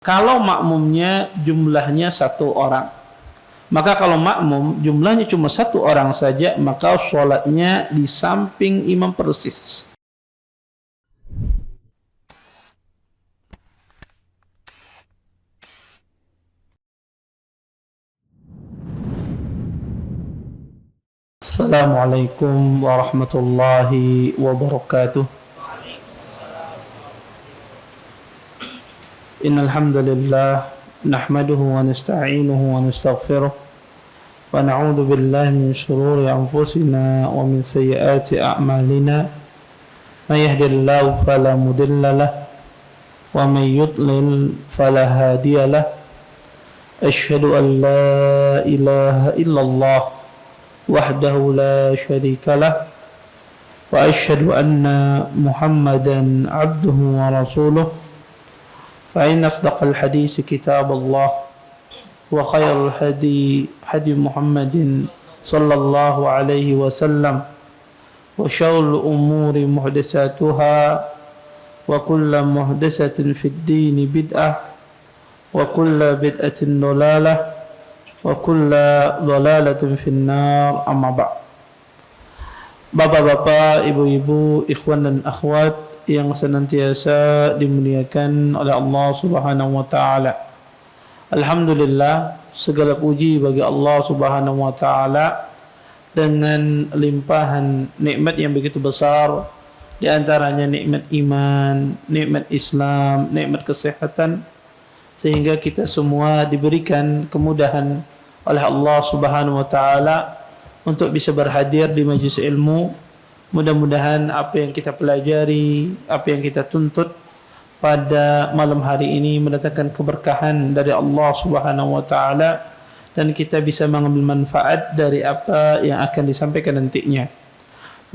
Kalau makmumnya jumlahnya satu orang, maka kalau makmum jumlahnya cuma satu orang saja, maka sholatnya di samping imam persis. Assalamualaikum warahmatullahi wabarakatuh. Innal hamdalillah nahmaduhu wa nasta'inuhu wa nastaghfiruh wa na'udzu billahi min shururi anfusina wa min sayyiati a'malina. May yahdihillahu fala mudilla lahu wa may yudlil fala hadiya lahu. Asyhadu an la ilaha illallah wahdahu la syarika lahu wa asyhadu anna Muhammadan 'abduhu wa rasuluh. فإن أصدق الحديث كتاب الله وخير الهدي هدي محمد صلى الله عليه وسلم وشر الأمور محدثاتها وكل محدثة في الدين بدعة وكل بدعة ضلالة وكل ضلالة في النار أما بعد. Bapak-bapak, ibu-ibu, ikhwan dan akhwat yang senantiasa dimuliakan oleh Allah Subhanahu wa taala. Alhamdulillah, segala puji bagi Allah Subhanahu wa taala dengan limpahan nikmat yang begitu besar, di antaranya nikmat iman, nikmat Islam, nikmat kesehatan, sehingga kita semua diberikan kemudahan oleh Allah Subhanahu wa taala untuk bisa berhadir di majelis ilmu. Mudah-mudahan apa yang kita pelajari, apa yang kita tuntut pada malam hari ini mendatangkan keberkahan dari Allah Subhanahu wa taala dan kita bisa mengambil manfaat dari apa yang akan disampaikan nantinya.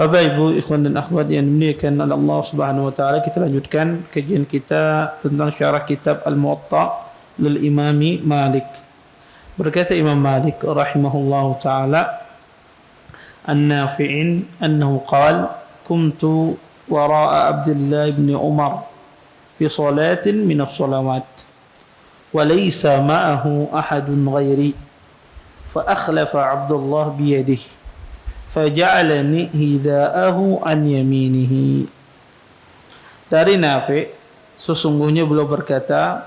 Bapak, Ibu, ikhwan dan akhwat yang dimuliakan oleh Allah Subhanahu wa taala, kita lanjutkan kajian kita tentang syarah kitab Al-Muwatta lil Imami Malik. Berkata Imam Malik rahimahullahu taala النافع أنه قال كنت وراء عبد الله بن عمر في صلاة من الصلوات وليس معه أحد غيري فأخلف عبد الله بيده فجعلني هداءه عن يمينه. Dari Nafi, sesungguhnya beliau berkata,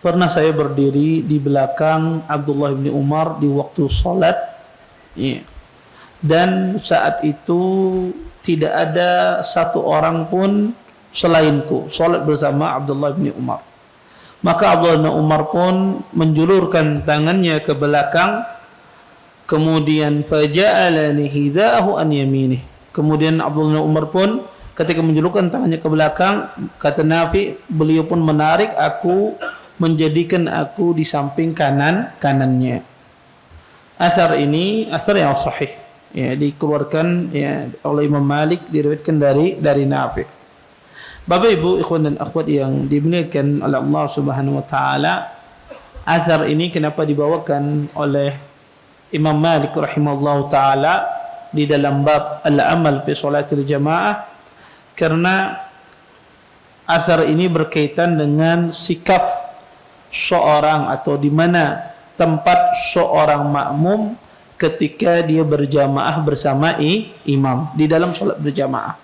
pernah saya berdiri di belakang Abdullah bin Umar di waktu salat, dan saat itu tidak ada satu orang pun selainku salat bersama Abdullah bin Umar. Maka Abdullah bin Umar pun menjulurkan tangannya ke belakang, kemudian faja'alani hidaahu an yaminih. Kemudian Abdullah bin Umar pun ketika menjulurkan tangannya ke belakang, kata Nafi, beliau pun menarik aku, menjadikan aku di samping kanannya. Athar ini athar yang sahih, dikeluarkan oleh Imam Malik, diriwayatkan dari Nafi'. Bapak, Ibu, ikhwan dan akhwat yang dimuliakan oleh Allah Subhanahu wa taala, athar ini kenapa dibawakan oleh Imam Malik rahimahullahu taala di dalam bab al-amal fi salatil jamaah? Karena athar ini berkaitan dengan sikap seorang, atau di mana tempat seorang makmum ketika dia berjamaah bersama imam di dalam salat berjamaah.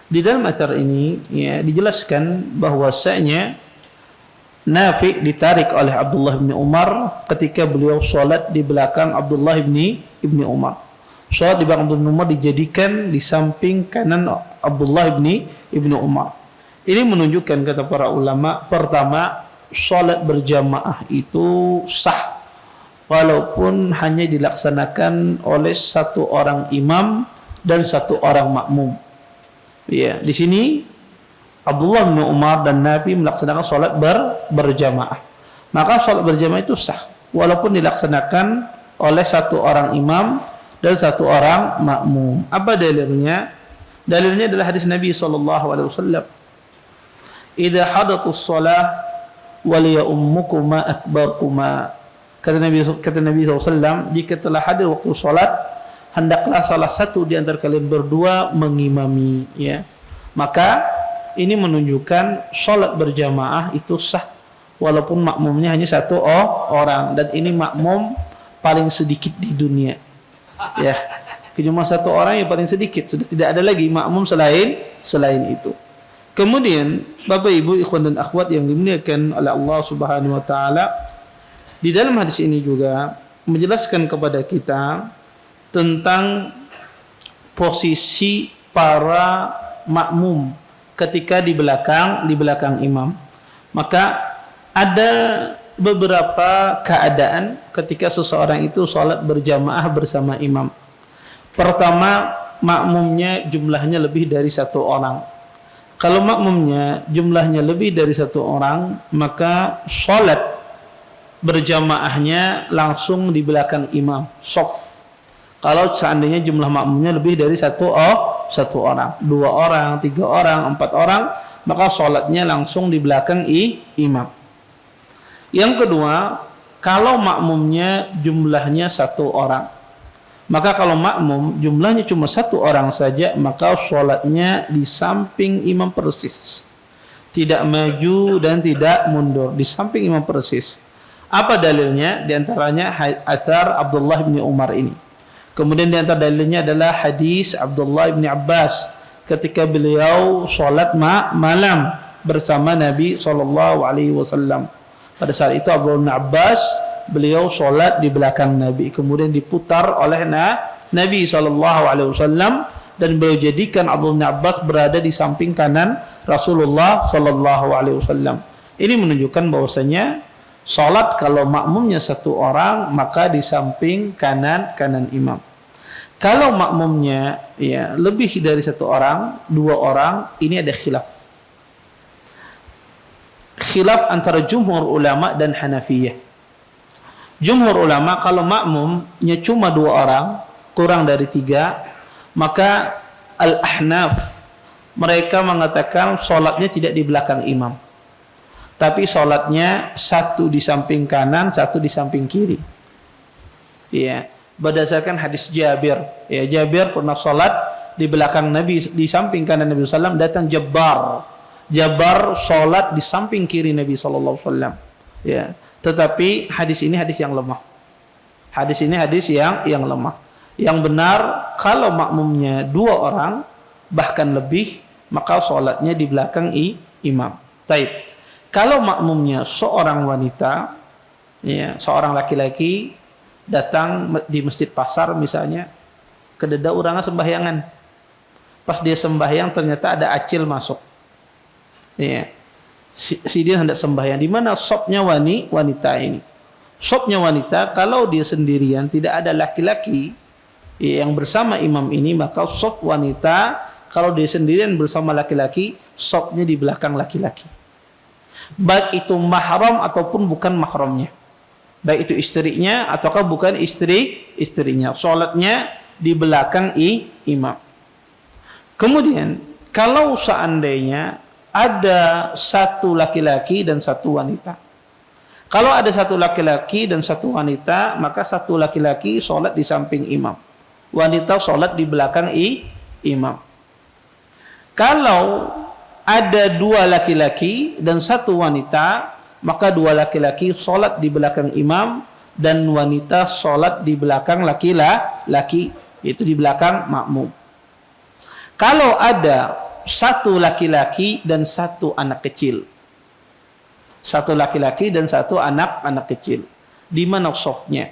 Di dalam athar ini dijelaskan bahwasanya Nafi ditarik oleh Abdullah bin Umar ketika beliau salat di belakang Abdullah bin Umar. Salat di belakang Abdullah bin Umar dijadikan di samping kanan Abdullah bin Umar. Ini menunjukkan, kata para ulama, pertama, salat berjamaah itu sah walaupun hanya dilaksanakan oleh satu orang imam dan satu orang makmum. Di sini Abdullah bin Umar dan Nabi melaksanakan salat berjamaah. Maka salat berjamaah itu sah walaupun dilaksanakan oleh satu orang imam dan satu orang makmum. Apa dalilnya? Dalilnya adalah hadis Nabi sallallahu alaihi wasallam, "Idza hadatus shalah waliya ummukuma akbarkuma." Kata Nabi SAW, jika telah hadir waktu salat, hendaklah salah satu di antara kalian berdua mengimami. Maka ini menunjukkan salat berjamaah itu sah walaupun makmumnya hanya satu orang, dan ini makmum paling sedikit di dunia. Ya, cuma satu orang yang paling sedikit, sudah tidak ada lagi makmum selain itu. Kemudian Bapak Ibu ikhwan dan akhwat yang dimuliakan oleh Allah Subhanahu wa taala, di dalam hadis ini juga menjelaskan kepada kita tentang posisi para makmum ketika di belakang imam. Maka ada beberapa keadaan ketika seseorang itu sholat berjamaah bersama imam. Pertama, makmumnya jumlahnya lebih dari satu orang. Kalau makmumnya jumlahnya lebih dari satu orang, maka sholat berjamaahnya langsung di belakang imam, shaf. Kalau seandainya jumlah makmumnya lebih dari satu orang, 2 orang, 3 orang, 4 orang, maka sholatnya langsung di belakang imam. Yang kedua, kalau makmumnya jumlahnya 1 orang, maka kalau makmum jumlahnya cuma 1 orang saja, maka sholatnya di samping imam persis, tidak maju dan tidak mundur, di samping imam persis. Apa dalilnya? Di antaranya athar Abdullah bin Umar ini. Kemudian di antara dalilnya adalah hadis Abdullah bin Abbas ketika beliau sholat malam bersama Nabi SAW. Pada saat itu Abdullah bin Abbas, beliau sholat di belakang Nabi, kemudian diputar oleh Nabi SAW, dan beliau jadikan Abdullah bin Abbas berada di samping kanan Rasulullah SAW. Ini menunjukkan bahwasanya sholat kalau makmumnya 1 orang, maka di samping kanan imam. Kalau makmumnya ya lebih dari 1 orang, 2 orang, ini ada khilaf antara jumhur ulama dan Hanafiyah. Jumhur ulama kalau makmumnya cuma 2 orang, kurang dari 3, maka Al-Ahnaf mereka mengatakan sholatnya tidak di belakang imam, tapi sholatnya 1 di samping kanan, 1 di samping kiri. Ya, berdasarkan hadis Jabir. Ya, Jabir pernah sholat di belakang Nabi, di samping kanan Nabi SAW, datang Jabbar sholat di samping kiri Nabi SAW. Ya, tetapi hadis ini hadis yang lemah. Hadis ini hadis yang lemah. Yang benar, kalau makmumnya 2 orang bahkan lebih, maka sholatnya di belakang imam. Taib. Kalau makmumnya seorang wanita, ya, seorang laki-laki datang di masjid pasar misalnya, kededa urangnya sembahyangan. Pas dia sembahyang ternyata ada acil masuk. Ya. Si dia hendak sembahyang, di mana shopnya wanita ini. Shopnya wanita, kalau dia sendirian tidak ada laki-laki yang bersama imam ini, maka shop wanita kalau dia sendirian bersama laki-laki, shopnya di belakang laki-laki. Baik itu mahram ataupun bukan mahramnya, baik itu istrinya ataukah bukan istrinya, sholatnya di belakang imam. Kemudian kalau seandainya ada 1 laki-laki dan 1 wanita, kalau ada 1 laki-laki dan 1 wanita, maka 1 laki-laki sholat di samping imam, wanita sholat di belakang imam. Kalau ada 2 laki-laki dan 1 wanita, maka 2 laki-laki sholat di belakang imam dan wanita sholat di belakang laki-laki, yaitu di belakang makmum. Kalau ada 1 laki-laki dan 1 anak kecil, 1 laki-laki dan 1 anak kecil, di mana shofnya?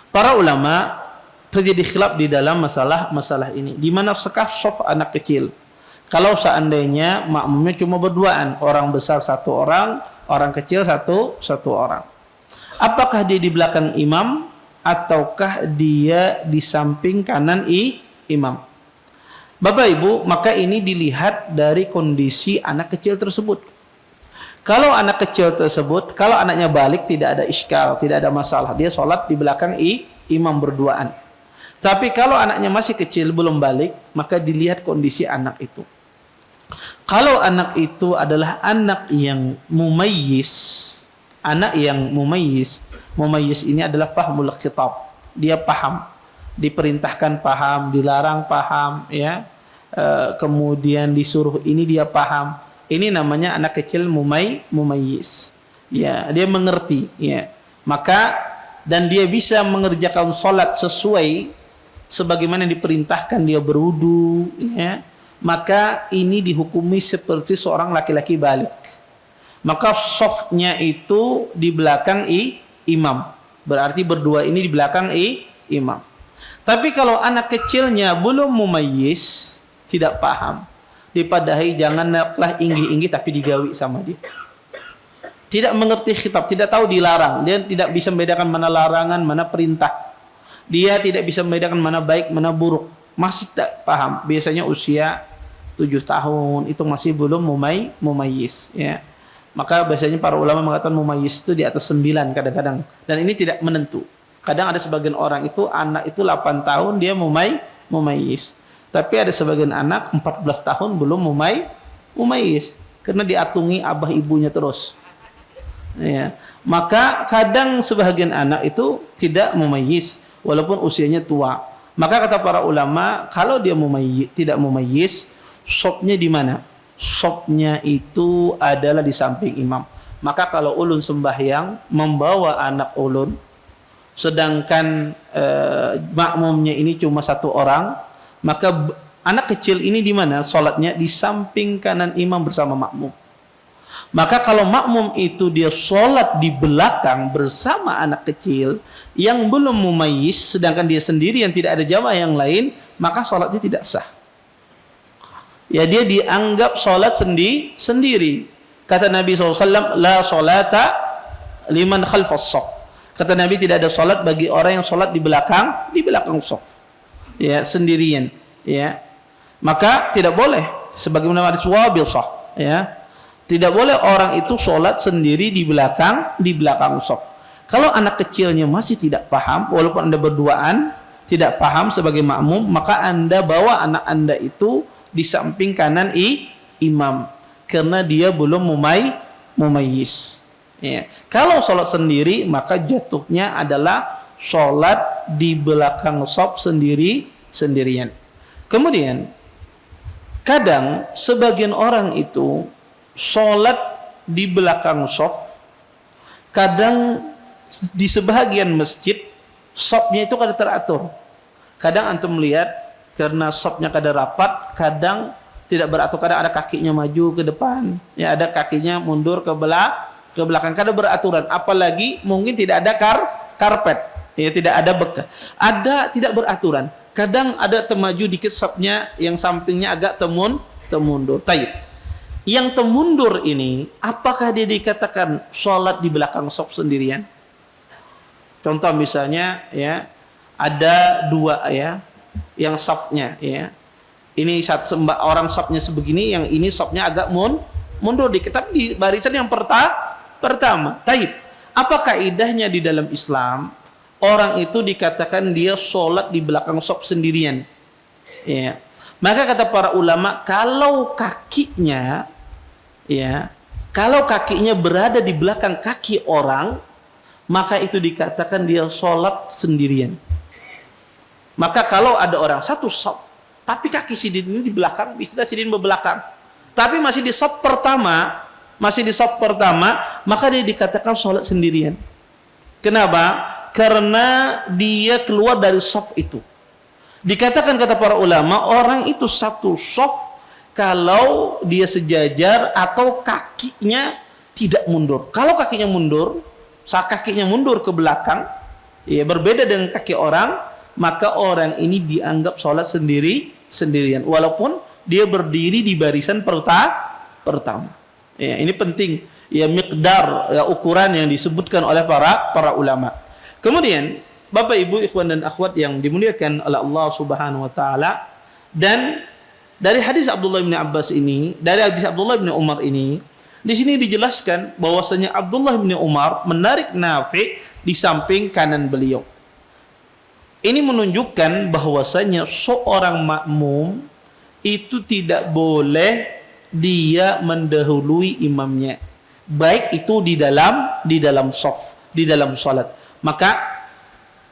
Para ulama terjadi khilaf di dalam masalah ini. Di mana sekah shof anak kecil? Kalau seandainya makmumnya cuma berduaan, orang besar 1 orang, orang kecil satu orang, apakah dia di belakang imam ataukah dia di samping kanan imam? Bapak Ibu, maka ini dilihat dari kondisi anak kecil tersebut. Kalau anak kecil tersebut, kalau anaknya balik, tidak ada iskal, tidak ada masalah, dia sholat di belakang imam berduaan. Tapi kalau anaknya masih kecil, belum balik, maka dilihat kondisi anak itu. Kalau anak itu adalah anak yang mumayyiz, mumayyiz ini adalah fahmul khitab, dia paham, diperintahkan paham, dilarang paham, ya, kemudian disuruh ini dia paham, Ini namanya anak kecil mumayyiz. Ya, dia mengerti, ya. Maka dan dia bisa mengerjakan salat sesuai sebagaimana diperintahkan, dia berwudu, ya. Maka ini dihukumi seperti seorang laki-laki balik. Maka shafnya itu di belakang imam. Berarti berdua ini di belakang imam. Tapi kalau anak kecilnya belum mumayyiz, tidak paham, dipadahi janganlah inggi-inggi tapi digawi sama dia. Tidak mengerti khitab, tidak tahu dilarang, dia tidak bisa membedakan mana larangan, mana perintah. Dia tidak bisa membedakan mana baik, mana buruk. Masih tak paham. Biasanya usia 7 tahun itu masih belum mumayyiz, ya. Maka biasanya para ulama mengatakan mumayyiz itu di atas 9 kadang-kadang. Dan ini tidak menentu. Kadang ada sebagian orang itu anak itu 8 tahun dia mumayyiz. Tapi ada sebagian anak 14 tahun belum mumayyiz karena diatungi abah ibunya terus. Ya. Maka kadang sebagian anak itu tidak mumayyiz walaupun usianya tua. Maka kata para ulama, kalau dia tidak mumayyiz, shopnya di mana? Shopnya itu adalah di samping imam. Maka kalau ulun sembahyang membawa anak ulun, sedangkan makmumnya ini cuma 1 orang, maka anak kecil ini di mana sholatnya? Di samping kanan imam bersama makmum. Maka kalau makmum itu dia sholat di belakang bersama anak kecil yang belum mumayyiz, sedangkan dia sendiri yang tidak ada jamaah yang lain, maka sholatnya tidak sah. Ya, dia dianggap sholat sendiri. Kata Nabi SAW, la sholata liman khalfas shaf. Kata Nabi, tidak ada sholat bagi orang yang sholat di belakang shaf. Ya, sendirian, ya. Maka tidak boleh sebagaimana hadis Wabil sah, ya. Tidak boleh orang itu sholat sendiri di belakang shaf. Kalau anak kecilnya masih tidak paham, walaupun Anda berduaan tidak paham sebagai makmum, maka Anda bawa anak Anda itu di samping kanan imam karena dia belum mumayyiz. Ya. Kalau sholat sendiri, maka jatuhnya adalah sholat di belakang shaf sendirian. Kemudian kadang sebagian orang itu sholat di belakang shaf, kadang di sebahagian masjid shafnya itu kada teratur. Kadang antum melihat karena shafnya kada rapat, kadang tidak beratur, kadang ada kakinya maju ke depan, ya, ada kakinya mundur ke belakang, kada beraturan. Apalagi mungkin tidak ada karpet, ya, tidak ada bekas, ada tidak beraturan. Kadang ada temaju dikit shafnya, yang sampingnya agak temundur. Taib. Yang temundur ini, apakah dia dikatakan sholat di belakang shaf sendirian? Contoh misalnya, ya, ada 2, ya, yang shafnya, ya, ini orang shafnya sebegini, yang ini shafnya agak mundur dikit, tapi di barisan yang pertama. Taib. Apa kaidahnya di dalam Islam? Orang itu dikatakan dia sholat di belakang shaf sendirian, ya. Maka kata para ulama, kalau kakinya berada di belakang kaki orang, maka itu dikatakan dia sholat sendirian. Maka kalau ada orang satu shaf, tapi kaki sidin ini di belakang, istilah sidin berbelakang, tapi masih di shaf pertama, maka dia dikatakan sholat sendirian. Kenapa? Karena dia keluar dari shaf itu. Dikatakan kata para ulama, orang itu satu shaf kalau dia sejajar atau kakinya tidak mundur. Kalau kakinya mundur, kakinya mundur ke belakang, ya, berbeda dengan kaki orang, maka orang ini dianggap sholat sendirian, walaupun dia berdiri di barisan pertama. Ya, ini penting, ya, miqdar, ya, ukuran yang disebutkan oleh para ulama. Kemudian Bapak Ibu ikhwan dan akhwat yang dimuliakan oleh Allah Subhanahu wa taala, dan dari hadis Abdullah bin Abbas ini, dari hadis Abdullah bin Umar ini, di sini dijelaskan bahwasanya Abdullah bin Umar menarik Nafi di samping kanan beliau. Ini menunjukkan bahwasanya seorang makmum itu tidak boleh dia mendahului imamnya, baik itu di dalam shaf, di dalam salat. Maka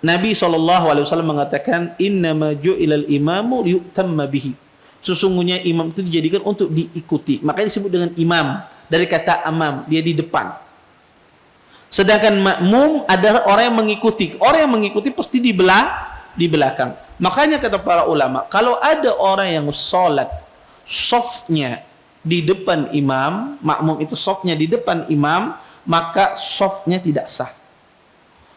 Nabi SAW mengatakan, innama ju'ilal imamu liyutamma bihi. Sesungguhnya imam itu dijadikan untuk diikuti. Makanya disebut dengan imam. Dari kata amam, dia di depan. Sedangkan makmum adalah orang yang mengikuti. Orang yang mengikuti pasti di belakang. Makanya kata para ulama, kalau ada orang yang sholat softnya di depan imam, makmum itu softnya di depan imam, maka softnya tidak sah.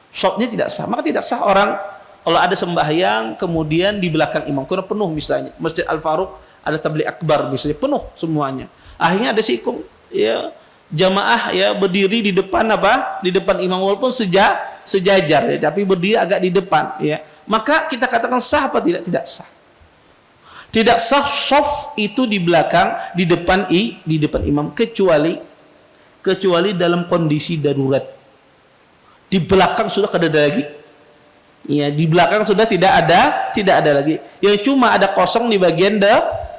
Softnya tidak sah. Maka tidak sah orang kalau ada sembahyang kemudian di belakang imam karena penuh, misalnya Masjid Al-Faruq ada tabligh akbar misalnya, penuh semuanya. Akhirnya ada si ya jamaah ya berdiri di depan di depan imam, walaupun sejajar ya, tapi berdiri agak di depan ya, maka kita katakan sah apa tidak? Tidak sah. Tidak sah shaf itu di belakang, di depan imam, kecuali dalam kondisi darurat. Di belakang sudah tidak ada lagi. Ya, di belakang sudah tidak ada lagi. Yang cuma ada kosong di bagian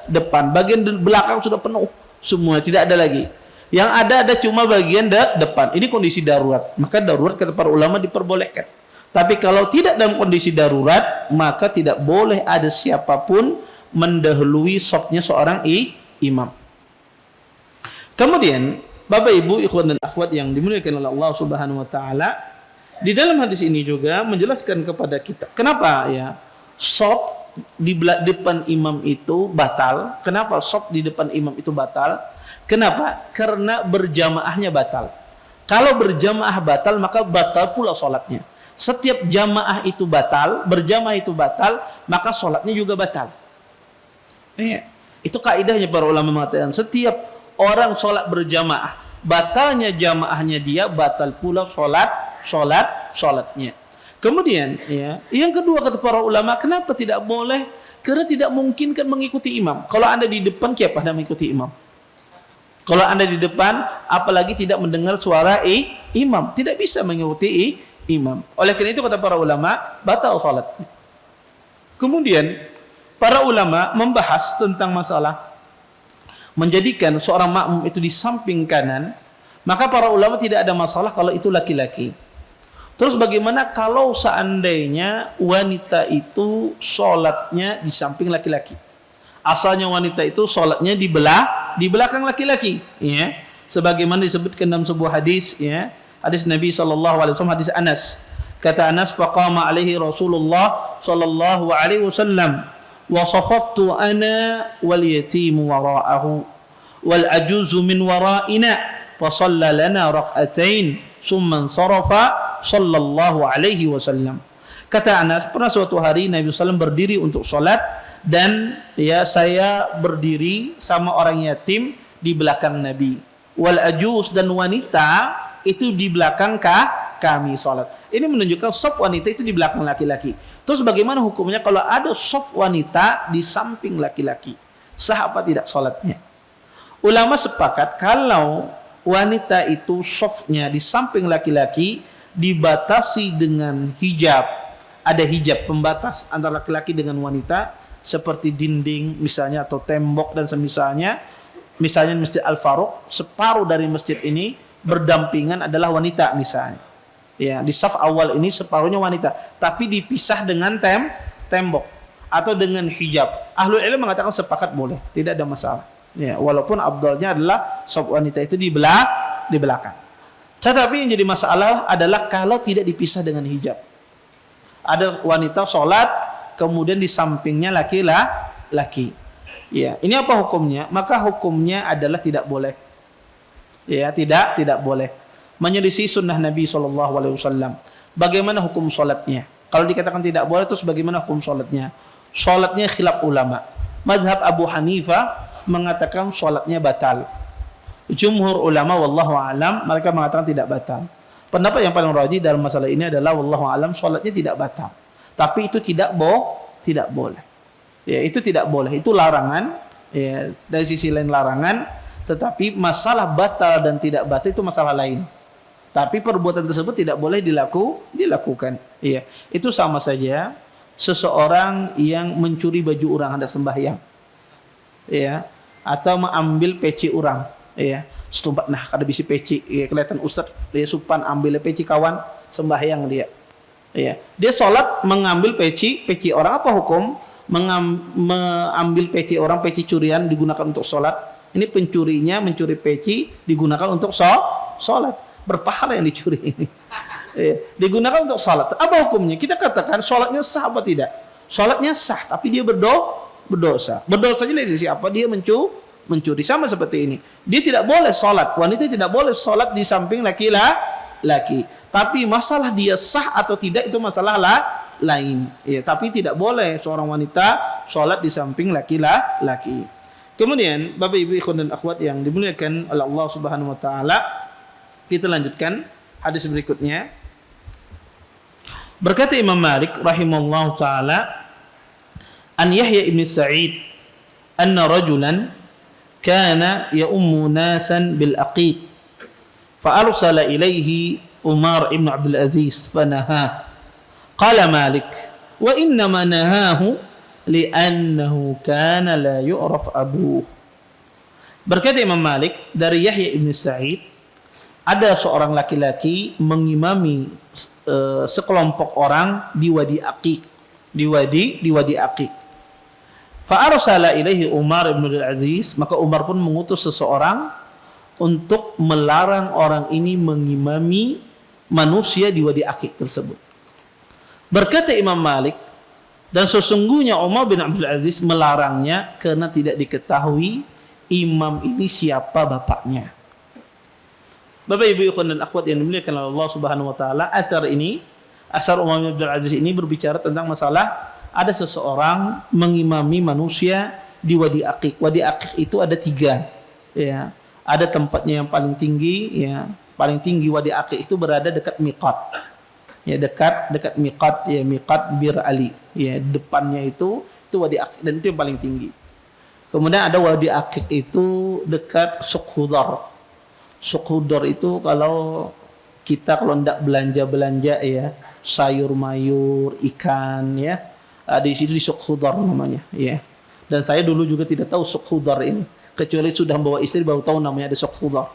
depan. Bagian belakang sudah penuh semua, tidak ada lagi. Yang ada cuma bagian depan. Ini kondisi darurat. Maka darurat kata para ulama diperbolehkan. Tapi kalau tidak dalam kondisi darurat, maka tidak boleh ada siapapun mendahului shafnya seorang imam. Kemudian, Bapak Ibu, ikhwan dan akhwat yang dimuliakan oleh Allah Subhanahu wa taala, di dalam hadis ini juga menjelaskan kepada kita kenapa ya shaf di depan imam itu batal. Kenapa shaf di depan imam itu batal? Kenapa? Karena berjamaahnya batal. Kalau berjamaah batal, maka batal pula sholatnya. Setiap jamaah itu batal, berjamaah itu batal, maka sholatnya juga batal. Itu kaidahnya para ulama mengatakan, setiap orang sholat berjamaah, batalnya jamaahnya dia, batal pula sholatnya. Kemudian ya, yang kedua kata para ulama, kenapa tidak boleh? Karena tidak mungkin kan mengikuti imam. Kalau Anda di depan, siapa yang mengikuti imam? Kalau Anda di depan, apalagi tidak mendengar suara imam, tidak bisa mengikuti imam. Oleh karena itu kata para ulama, batal salatnya. Kemudian para ulama membahas tentang masalah menjadikan seorang makmum itu di samping kanan. Maka para ulama tidak ada masalah kalau itu laki-laki. Terus bagaimana kalau seandainya wanita itu sholatnya di samping laki-laki? Asalnya wanita itu sholatnya di belakang laki-laki, ya. Sebagaimana disebutkan dalam sebuah hadis, ya, hadis Nabi SAW, hadis Anas. Kata Anas, faqama alaihi Rasulullah sallallahu alaihi wasallam wa safaftu ana wal yatimu wara'ahu wal ajuzu min wara'ina fa shalla lana rak'atain summa sarafa sallallahu alaihi wasallam. Kata Anas, pernah suatu hari Nabi SAW berdiri untuk sholat, dan ya saya berdiri sama orang yatim di belakang Nabi. Wal ajuz, dan wanita itu di belakang kami sholat. Ini menunjukkan shaf wanita itu di belakang laki-laki. Terus bagaimana hukumnya kalau ada shaf wanita di samping laki-laki? Sah apa tidak sholatnya? Ulama sepakat kalau wanita itu shafnya di samping laki-laki dibatasi dengan hijab. Ada hijab pembatas antara laki-laki dengan wanita, seperti dinding misalnya atau tembok dan semisalnya. Misalnya Masjid Al-Faruq, separuh dari masjid ini berdampingan adalah wanita misalnya. Ya, di saf awal ini separuhnya wanita, tapi dipisah dengan tembok atau dengan hijab. Ahlul ilmu mengatakan sepakat boleh, tidak ada masalah. Ya, walaupun afdalnya adalah saf wanita itu di belakang. Tetapi yang jadi masalah adalah kalau tidak dipisah dengan hijab. Ada wanita sholat, kemudian di sampingnya laki-laki. Ya, ini apa hukumnya? Maka hukumnya adalah tidak boleh. Ya, tidak boleh. Menyelisih sunnah Nabi SAW. Bagaimana hukum sholatnya? Kalau dikatakan tidak boleh, terus bagaimana hukum sholatnya? Sholatnya khilaf ulama. Madhab Abu Hanifah mengatakan sholatnya batal. Jumhur ulama wallahu alam mereka mengatakan tidak batal. Pendapat yang paling rajih dalam masalah ini adalah wallahu alam sholatnya tidak batal. Tapi itu tidak boleh. Ya, itu tidak boleh. Itu larangan. Ya, dari sisi lain larangan. Tetapi masalah batal dan tidak batal itu masalah lain. Tapi perbuatan tersebut tidak boleh dilakukan. Ya, itu sama saja seseorang yang mencuri baju orang hendak sembahyang. Ya, atau mengambil peci orang. Ya, setumpat nah kada bisi peci. Ya, kelihatan ustaz dia supan ambil peci kawan sembahyang dia. Ya, dia sholat mengambil peci orang, apa hukum? mengambil peci orang, peci curian digunakan untuk sholat. Ini pencurinya mencuri peci digunakan untuk sholat. Berpahala yang dicuri ini. Digunakan untuk sholat. Apa hukumnya? Kita katakan sholatnya sah apa tidak? Sholatnya sah, tapi dia berdosa. Berdosanya dari sisi apa? Dia mencuri. Sama seperti ini. Dia tidak boleh sholat. Wanita tidak boleh sholat di samping laki-laki. Tapi masalah dia sah atau tidak itu masalah lain. Ya, tapi tidak boleh seorang wanita sholat di samping laki-laki. Kemudian Bapak Ibu ikhwan dan akhwat yang dimuliakan oleh Allah Subhanahu wa taala, kita lanjutkan hadis berikutnya. Berkata Imam Malik rahimahullah taala, an Yahya ibn Sa'id anna rajulan kana ya'ummu nasan bil aqiq fa arsala ilayhi Umar ibn Abdul Aziz fanaha. Qala Malik wa innama nahahu li'annahu kana la yu'raf abuh. Berkata Imam Malik dari Yahya ibn Sa'id, ada seorang laki-laki mengimami sekelompok orang di Wadi Aqiq, di Wadi Aqiq. Fa arsala ilaihi Umar ibn Abdul Aziz, maka Umar pun mengutus seseorang untuk melarang orang ini mengimami manusia di Wadi Aqiq tersebut. Berkata Imam Malik, dan sesungguhnya Umar bin Abdul Aziz melarangnya karena tidak diketahui imam ini siapa bapaknya. Bapak Ibu ikhwan dan akhwat yang dimuliakan oleh Allah Subhanahu wa taala, asar Umar bin Abdul Aziz ini berbicara tentang masalah ada seseorang mengimami manusia di Wadi Aqiq. Wadi Aqiq itu ada 3, ya. Ada tempatnya yang paling tinggi, ya. Paling tinggi Wadi Aqiq itu berada dekat miqat. Ya, dekat miqat, ya, miqat Bir Ali. Ya, depannya itu Wadi Aqiq dan itu yang paling tinggi. Kemudian ada Wadi Aqiq itu dekat Sukhudar. Sukhudar itu kalau kita hendak belanja ya, sayur mayur, ikan, ya. Di situ di Sukhudar namanya, ya. Dan saya dulu juga tidak tahu Sukhudar ini, kecuali sudah bawa istri baru tahu namanya ada Sukhudar.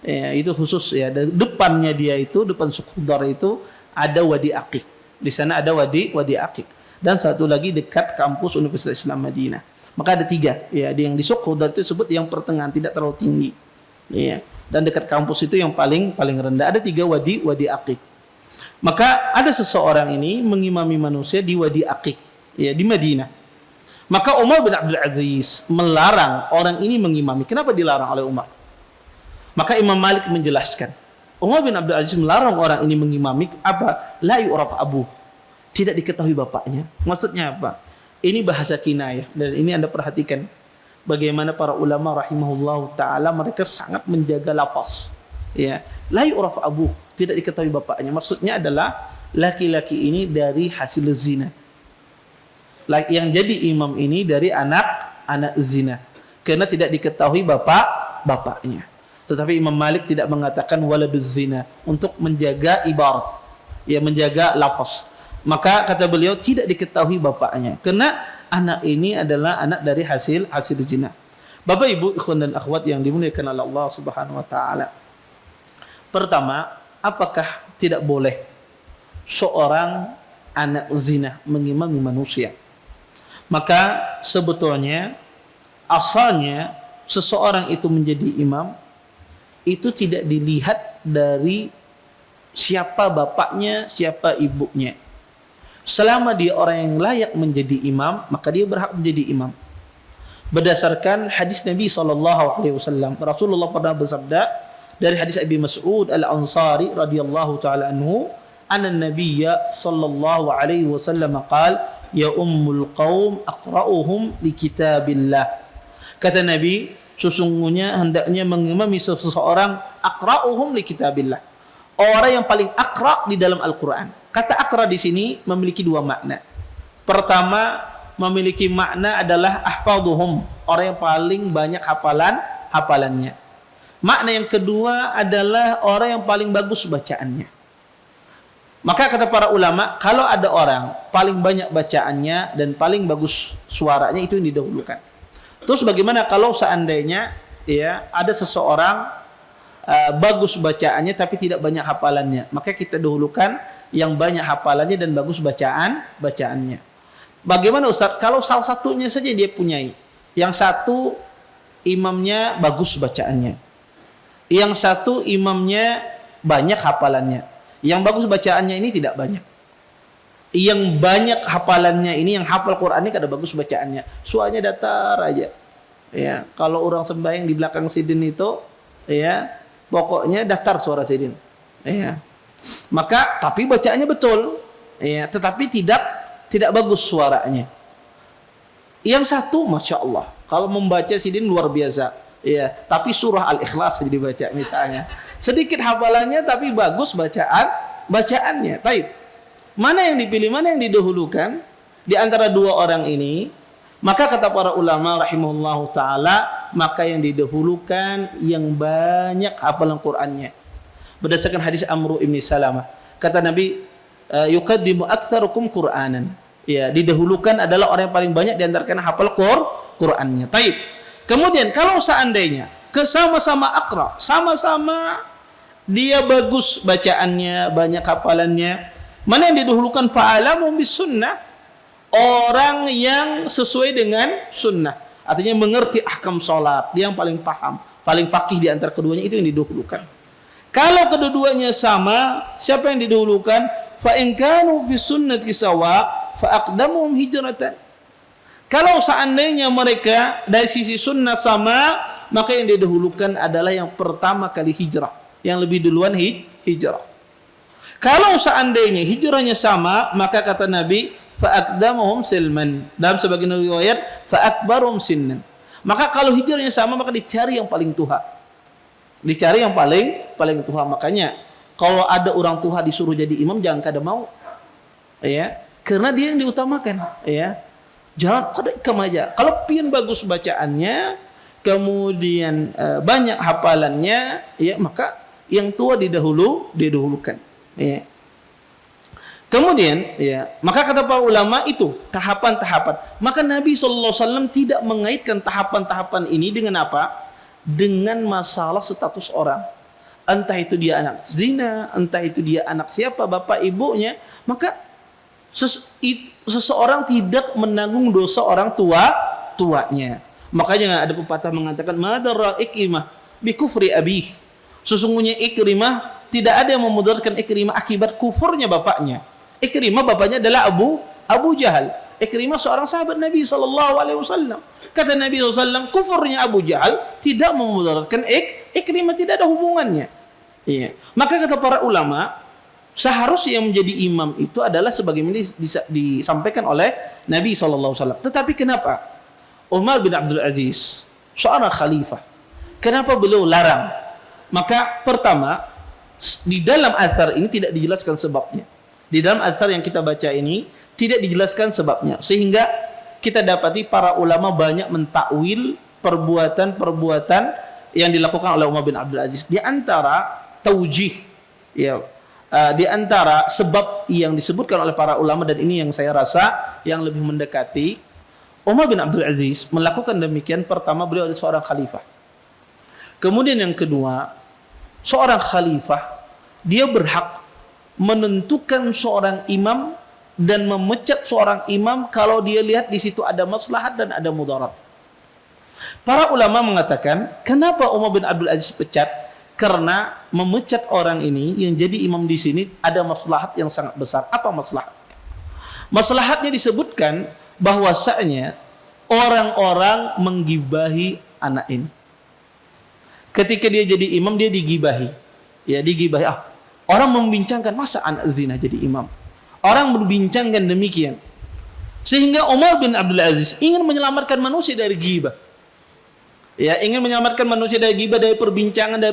Ya, itu khusus ya. Dan depannya dia itu, depan Sukhudar itu ada Wadi Aqiq. Di sana ada Wadi Aqiq. Dan satu lagi dekat kampus Universitas Islam Madinah. Maka ada 3, ya. Yang di Sukhudar itu disebut yang pertengahan, tidak terlalu tinggi. Ya. Dan dekat kampus itu yang paling rendah. Ada 3 Wadi Aqiq. Maka ada seseorang ini mengimami manusia di Wadi Aqiq, ya, di Madinah. Maka Umar bin Abdul Aziz melarang orang ini mengimami. Kenapa dilarang oleh Umar? Maka Imam Malik menjelaskan, Umar bin Abdul Aziz melarang orang ini mengimami apa? La yu'raf abuh. Tidak diketahui bapaknya. Maksudnya apa? Ini bahasa kinayah, dan ini Anda perhatikan bagaimana para ulama rahimahullah taala mereka sangat menjaga lafaz. Ya, la yu'raf abuh, tidak diketahui bapaknya. Maksudnya adalah laki-laki ini dari hasil zina. Yang jadi imam ini dari anak zina. Karena tidak diketahui bapaknya. Tetapi Imam Malik tidak mengatakan waladuz zina untuk menjaga ibarat, ya, menjaga lafaz. Maka kata beliau tidak diketahui bapaknya karena anak ini adalah anak dari hasil zina. Bapak Ibu ikhwan dan akhwat yang dimuliakan oleh Allah Subhanahu wa taala. Pertama, apakah tidak boleh seorang anak zina mengimami manusia? Maka sebetulnya asalnya seseorang itu menjadi imam itu tidak dilihat dari siapa bapaknya, siapa ibunya. Selama dia orang yang layak menjadi imam, maka dia berhak menjadi imam. Berdasarkan hadis Nabi SAW, Rasulullah pernah bersabda dari hadis Abi Mas'ud Al-Ansari radhiyallahu taala anhu, anna Nabiyya sallallahu alaihi wasallam qala ya ummul qaum aqra'uhum li kitabillah. Kata Nabi, sesungguhnya hendaknya mengimami seseorang aqra'uhum li kitabillah. Orang yang paling aqra' di dalam Al-Qur'an. Kata aqra' di sini memiliki 2 makna. Pertama, memiliki makna adalah ahfaduhum, orang yang paling banyak hafalannya. Makna yang kedua adalah orang yang paling bagus bacaannya. Maka kata para ulama, kalau ada orang paling banyak bacaannya dan paling bagus suaranya, itu yang didahulukan. Terus bagaimana kalau seandainya ya ada seseorang bagus bacaannya tapi tidak banyak hafalannya? Maka kita dahulukan yang banyak hafalannya dan bagus bacaannya. Bagaimana Ustaz? Kalau salah satunya saja dia punyai. Yang satu imamnya bagus bacaannya. Yang satu imamnya banyak hafalannya. Yang bagus bacaannya ini tidak banyak. Yang banyak hafalannya ini, yang hafal Quran ini kada bagus bacaannya. Suaranya datar aja. Ya, kalau orang sembahyang di belakang sidin itu, ya, pokoknya datar suara sidin. Ya. Maka tapi bacaannya betul. Ya, tetapi tidak bagus suaranya. Yang satu, masya Allah, kalau membaca sidin luar biasa. Ya, tapi surah Al-Ikhlas saja dibaca misalnya. Sedikit hafalannya tapi bagus bacaannya. Baik. Mana yang dipilih, mana yang didahulukan di antara dua orang ini? Maka kata para ulama rahimahullahu taala, maka yang didahulukan yang banyak hafalan Qur'annya. Berdasarkan hadis Amr ibn Salamah, kata Nabi, yuqaddimu aktsarukum Qur'anan. Ya, didahulukan adalah orang yang paling banyak di antara kalian hafal Qur'annya. Baik. Kemudian kalau seandainya sama-sama aqra, sama-sama dia bagus bacaannya, banyak hafalannya, mana yang didahulukan? Fa'alamu bis sunnah, orang yang sesuai dengan sunnah, artinya mengerti ahkam salat, dia yang paling paham, paling faqih di antara keduanya, itu yang didahulukan. Kalau kedua-duanya sama, siapa yang didahulukan? Fa in kanu fi sunnati sawa fa aqdamuhum hijratan. Kalau seandainya mereka dari sisi sunnah sama, maka yang didahulukan adalah yang pertama kali hijrah, yang lebih duluan hijrah. Kalau seandainya hijrahnya sama, maka kata Nabi, fa'aqdamuhum silman. Dalam sebagian riwayat, fa'akbaruhum sinnan. Maka kalau hijrahnya sama, maka dicari yang paling tua. Dicari yang paling tua. Makanya kalau ada orang tua disuruh jadi imam, jangan kada mau. Ya, karena dia yang diutamakan, ya. Jangan kada ikam aja. Kalau pian bagus bacaannya, kemudian banyak hafalannya, ya, maka yang tua didahulukan. Ya. Kemudian, ya, maka kata para ulama itu tahapan-tahapan. Maka Nabi SAW tidak mengaitkan tahapan-tahapan ini dengan apa? Dengan masalah status orang. Entah itu dia anak zina, entah itu dia anak siapa, bapak ibunya. Maka seseorang tidak menanggung dosa orang tuanya. Makanya ada pepatah mengatakan, madara Ikrimah bi kufri abih. Sesungguhnya Ikrimah, tidak ada yang memudaratkan Ikrimah akibat kufurnya bapaknya. Ikrimah bapaknya adalah Abu Jahal. Ikrimah seorang sahabat Nabi SAW. Kata Nabi SAW, kufurnya Abu Jahal tidak memudaratkan Ikrimah, tidak ada hubungannya. Iya. Maka kata para ulama, seharusnya yang menjadi imam itu adalah sebagaimana disampaikan oleh Nabi SAW. Tetapi kenapa Umar bin Abdul Aziz, seorang khalifah, kenapa beliau larang? Maka pertama, di dalam athar ini tidak dijelaskan sebabnya. Di dalam athar yang kita baca ini tidak dijelaskan sebabnya, sehingga kita dapati para ulama banyak mentakwil perbuatan-perbuatan yang dilakukan oleh Umar bin Abdul Aziz. Di antara taujih, ya, di antara sebab yang disebutkan oleh para ulama, dan ini yang saya rasa yang lebih mendekati, Umar bin Abdul Aziz melakukan demikian. Pertama, beliau adalah seorang khalifah. Kemudian yang kedua, seorang khalifah, dia berhak menentukan seorang imam dan memecat seorang imam kalau dia lihat di situ ada maslahat dan ada mudarat. Para ulama mengatakan, kenapa Umar bin Abdul Aziz pecat? Karena memecat orang ini yang jadi imam di sini ada maslahat yang sangat besar. Apa maslahatnya? Maslahatnya disebutkan bahwasanya orang-orang menggibahi anak ini. Ketika dia jadi imam, dia digibahi. Ya, digibahi. Orang membincangkan, masa anak zina jadi imam? Orang berbincangkan demikian. Sehingga Umar bin Abdul Aziz ingin menyelamatkan manusia dari ghibah. Ya, ingin menyelamatkan manusia dari ghibah, dari perbincangan,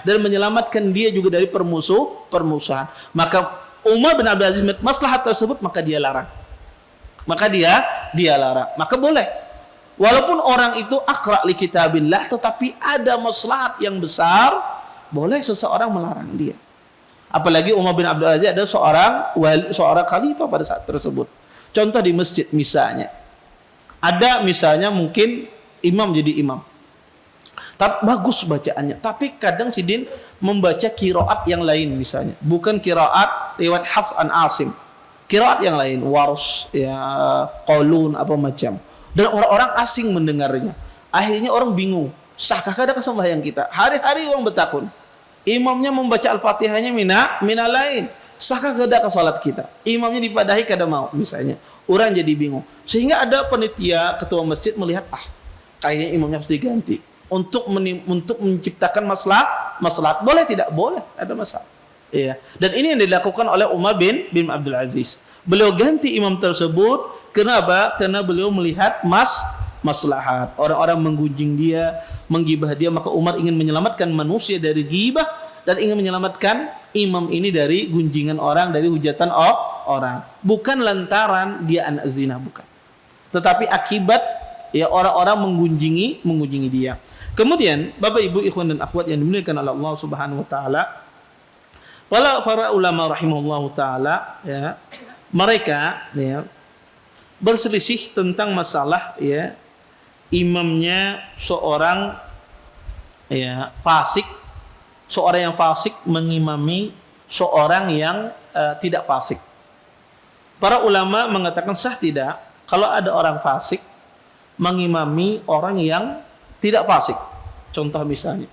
dan menyelamatkan dia juga dari permusuhan. Maka Umar bin Abdul Aziz maslahat tersebut, maka dia larang. Maka boleh. Walaupun orang itu aqra' li kitabillah, tetapi ada maslahat yang besar, boleh seseorang melarang dia. Apalagi Umar bin Abdul Aziz adalah seorang khalifah pada saat tersebut. Contoh di masjid misalnya, ada misalnya mungkin imam jadi imam, tapi bagus bacaannya, tapi kadang membaca qiraat yang lain misalnya, bukan qiraat riwayat Hafs an Asim. Qiraat yang lain, Wars, ya, Qalun, apa macam. Dan orang-orang asing mendengarnya. Akhirnya orang bingung. Sahkah adakah sembahyang kita? Hari-hari orang bertakun. Imamnya membaca Al-Fatihahnya mina lain. Sahkah adakah salat kita? Imamnya dipadahi kada mau misalnya. Orang jadi bingung. Sehingga ada panitia ketua masjid melihat, kayaknya imamnya harus diganti. Untuk menciptakan maslahat. Boleh tidak? Boleh, ada masalah. Iya. Dan ini yang dilakukan oleh Umar bin Abdul Aziz. Beliau ganti imam tersebut. Kenapa? Karena beliau melihat maslahat. Orang-orang menggunjing dia, menggibah dia, maka Umar ingin menyelamatkan manusia dari gibah dan ingin menyelamatkan imam ini dari gunjingan orang, dari hujatan orang. Bukan lantaran dia anak zina, bukan. Tetapi akibat ya orang-orang menggunjingi dia. Kemudian Bapak Ibu ikhwan dan akhwat yang dimuliakan oleh Allah Subhanahu wa taala, para ulama rahimahullahu taala ya, mereka ya berselisih tentang masalah ya imamnya seorang ya fasik, seorang yang fasik mengimami seorang yang tidak fasik. Para ulama mengatakan sah tidak kalau ada orang fasik mengimami orang yang tidak fasik. Contoh misalnya,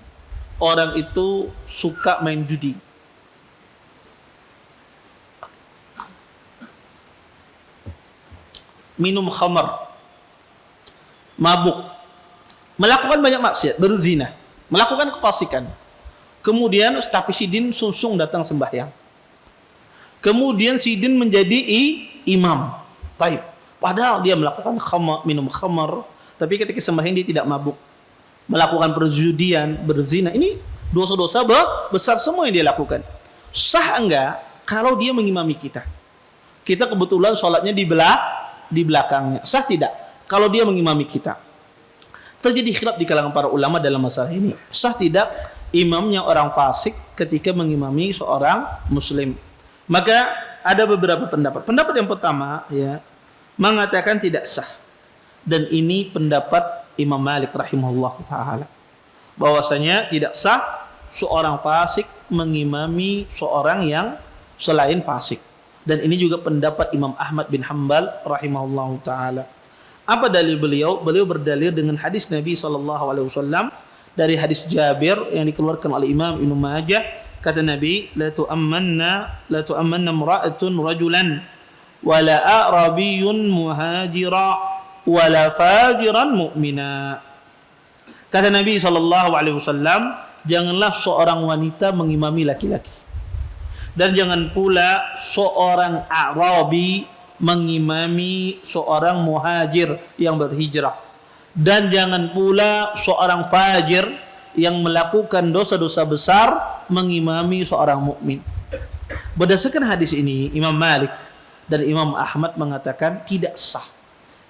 orang itu suka main judi. Minum khamar, mabuk, melakukan banyak maksiat, berzina, melakukan kefasikan. Kemudian tapi sidin sungsung datang sembahyang. Kemudian sidin menjadi imam. Taib. Padahal dia melakukan minum khamar, tapi ketika sembahyang dia tidak mabuk. Melakukan perjudian, berzina. Ini dosa-dosa besar semua yang dia lakukan. Sah enggak kalau dia mengimami kita? Kita kebetulan sholatnya di belakangnya. Sah tidak kalau dia mengimami kita? Terjadi khilaf di kalangan para ulama dalam masalah ini. Sah tidak imamnya orang fasik ketika mengimami seorang muslim? Maka ada beberapa pendapat. Pendapat yang pertama ya mengatakan tidak sah. Dan ini pendapat Imam Malik rahimahullah taala. Bahwasanya tidak sah seorang fasik mengimami seorang yang selain fasik. Dan ini juga pendapat Imam Ahmad bin Hanbal rahimahullah taala. Apa dalil beliau? Beliau berdalil dengan hadis Nabi SAW dari hadis Jabir yang dikeluarkan oleh Imam Ibnu Majah. Kata Nabi, la tu'ammanna imra'atun rajulan wa la a'rabiyyun muhajira wa la fajiran mu'mina. Kata Nabi SAW, janganlah seorang wanita mengimami laki-laki. Dan jangan pula seorang Arabi mengimami seorang muhajir yang berhijrah. Dan jangan pula seorang fajir yang melakukan dosa-dosa besar mengimami seorang mukmin. Berdasarkan hadis ini, Imam Malik dan Imam Ahmad mengatakan tidak sah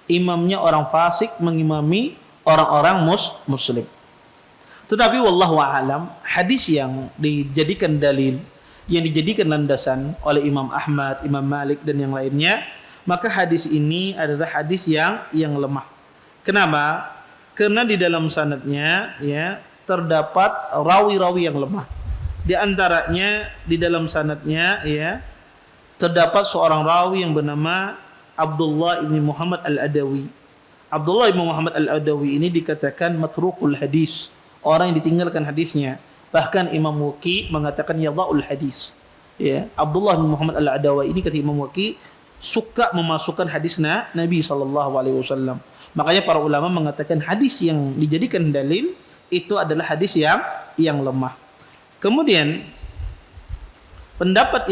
imamnya orang fasik mengimami orang-orang muslim. Tetapi wallahu a'lam, hadis yang dijadikan dalil, yang dijadikan landasan oleh Imam Ahmad, Imam Malik dan yang lainnya, maka hadis ini adalah hadis yang lemah. Kenapa? Karena di dalam sanadnya ya terdapat rawi-rawi yang lemah. Di antaranya di dalam sanadnya ya terdapat seorang rawi yang bernama Abdullah bin Muhammad Al-Adawi. Abdullah bin Muhammad Al-Adawi ini dikatakan matrukul hadis, orang yang ditinggalkan hadisnya. Bahkan Imam Waqi mengatakan yadha'ul hadis. Ya, Abdullah bin Muhammad Al-Adawi ini kata Imam Waqi suka memasukkan hadis Nabi SAW. Makanya para ulama mengatakan hadis yang dijadikan dalil itu adalah hadis yang lemah. Kemudian pendapat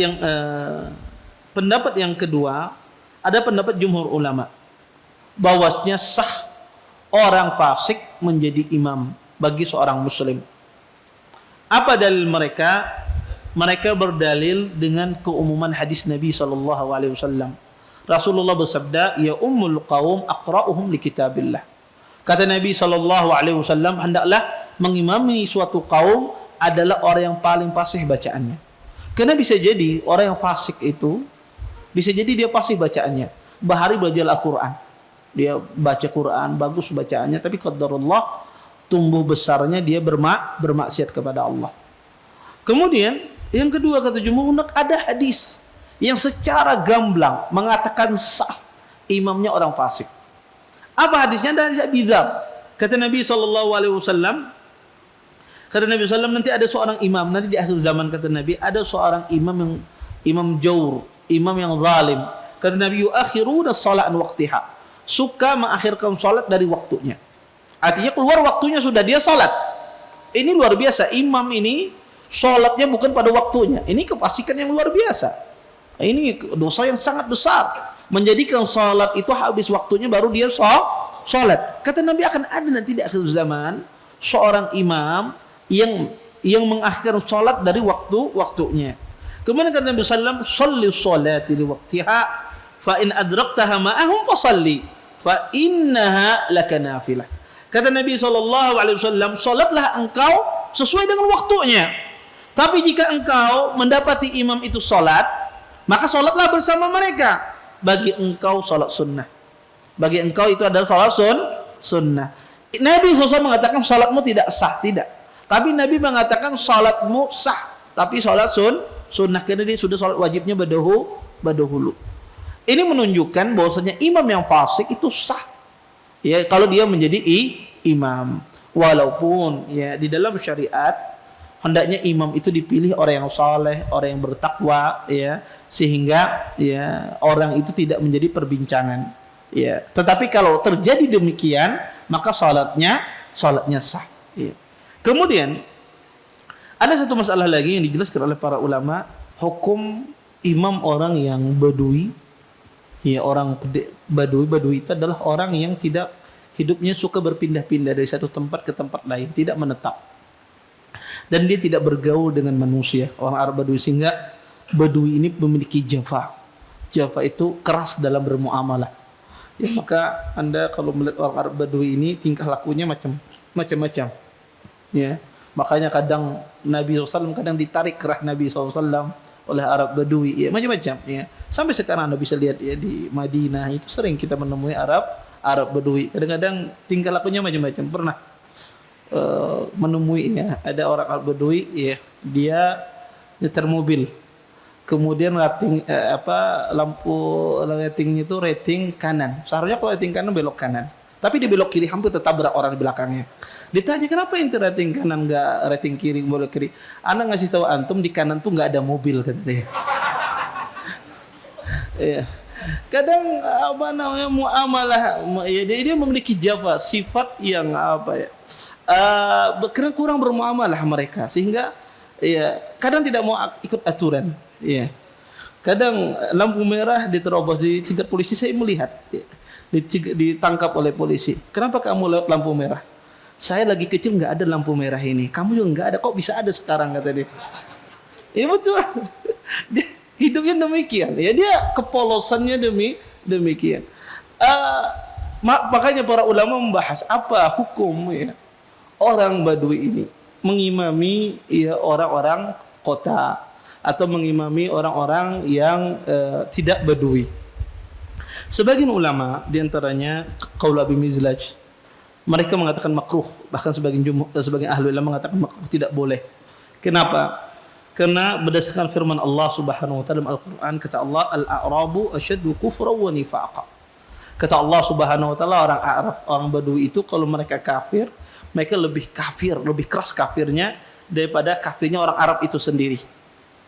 yang kedua, ada pendapat jumhur ulama bahwasanya sah orang fasik menjadi imam bagi seorang muslim. Apa dalil mereka? Mereka berdalil dengan keumuman hadis Nabi SAW. Rasulullah bersabda, ya ummul qaum aqra'uhum li kitabillah. Kata Nabi SAW, hendaklah mengimami suatu kaum adalah orang yang paling fasih bacaannya. Karena bisa jadi orang yang fasik itu bisa jadi dia fasih bacaannya. Bahari belajar Al-Quran, dia baca Quran bagus bacaannya, tapi qadarullah tumbuh besarnya dia bermaksiat kepada Allah. Kemudian yang kedua kata jumhur, ada hadis yang secara gamblang mengatakan sah imamnya orang fasik. Apa hadisnya? Dari Abi Dzar. Kata Nabi SAW, nanti ada seorang imam, nanti di akhir zaman kata Nabi, ada seorang imam jaur, imam yang zalim. Kata Nabi, yuakhiruna shalah an waqtiha, suka mengakhirkan salat dari waktunya. Artinya keluar waktunya sudah dia salat. Ini luar biasa, imam ini salatnya bukan pada waktunya. Ini kefasikan yang luar biasa. Ini dosa yang sangat besar, menjadikan salat itu habis waktunya baru dia salat. Kata Nabi, akan ada nanti di akhir zaman seorang imam yang mengakhirkan salat dari waktunya. Kemudian kata Nabi sallallahu alaihi wasallam, "Shalli sholati li waqtiha, fa in adraktaha ma'ahum fasalli, fa innaha lakanafilah." Kata Nabi sallallahu alaihi wasallam, salatlah engkau sesuai dengan waktunya. Tapi jika engkau mendapati imam itu salat, maka salatlah bersama mereka. Bagi engkau salat sunnah. Bagi engkau itu adalah salat sunnah. Nabi SAW mengatakan salatmu tidak sah, tidak. Tapi Nabi mengatakan salatmu sah, tapi salat sunnah, karena dia sudah salat wajibnya berdahulu. Ini menunjukkan bahwasanya imam yang fasik itu sah, ya, kalau dia menjadi imam. Walaupun ya di dalam syariat hendaknya imam itu dipilih orang yang saleh, orang yang bertakwa, ya, sehingga ya orang itu tidak menjadi perbincangan, ya. Tetapi kalau terjadi demikian, maka salatnya sah, ya. Kemudian ada satu masalah lagi yang dijelaskan oleh para ulama, hukum imam orang yang badui. Ya, orang badui itu adalah orang yang tidak hidupnya suka berpindah-pindah dari satu tempat ke tempat lain, tidak menetap. Dan dia tidak bergaul dengan manusia, orang Arab badui, sehingga badui ini memiliki jafa. Jafa itu keras dalam bermuamalah. Ya, maka Anda kalau melihat orang Arab badui ini tingkah lakunya macam-macam. Ya, makanya kadang Nabi SAW kadang ditarik kerah Nabi SAW oleh Arab badui, ya, macam-macam, ya. Sampai sekarang Anda bisa lihat, ya, di Madinah itu sering kita menemui Arab badui. Kadang-kadang tingkah lakunya macam-macam. Pernah menemui, ya, ada orang Arab badui, ya, dia nyetir mobil. Kemudian lampu ratingnya itu rating kanan. Seharusnya kalau rating kanan belok kanan, tapi dia belok kiri, hampir tertabrak orang di belakangnya. Ditanya, kenapa ente rating kanan nggak rating kiri, belok kiri? Anda ngasih tahu antum di kanan tuh nggak ada mobil, kata dia. Ya. Kadang muamalah, ya, dia memiliki jafa, sifat yang karena kurang bermuamalah mereka, sehingga ya kadang tidak mau ikut aturan. Ya. Kadang lampu merah diterobos di tingkat polisi, saya melihat, ya, ditangkap oleh polisi. Kenapa kamu lewat lampu merah? Saya lagi kecil nggak ada lampu merah ini. Kamu juga nggak ada, kok bisa ada sekarang, kata dia. Ini betul. Dia hidupnya demikian. Ya, dia kepolosannya demikian. Makanya para ulama membahas apa hukum, ya, orang badui ini mengimami, ya, orang-orang kota atau mengimami orang-orang yang tidak badui. Sebagian ulama, diantaranya Qaul Abi Mizlaj, mereka mengatakan makruh, bahkan sebagian ahli ulama mengatakan makruh, tidak boleh. Kenapa? Karena berdasarkan firman Allah Subhanahu wa taala dalam Al-Qur'an, kata Allah, al-a'rabu asyaddu kufran wa nifaqa. Kata Allah Subhanahu wa taala, orang Arab, orang Badui itu kalau mereka kafir, mereka lebih kafir, lebih keras kafirnya daripada kafirnya orang Arab itu sendiri.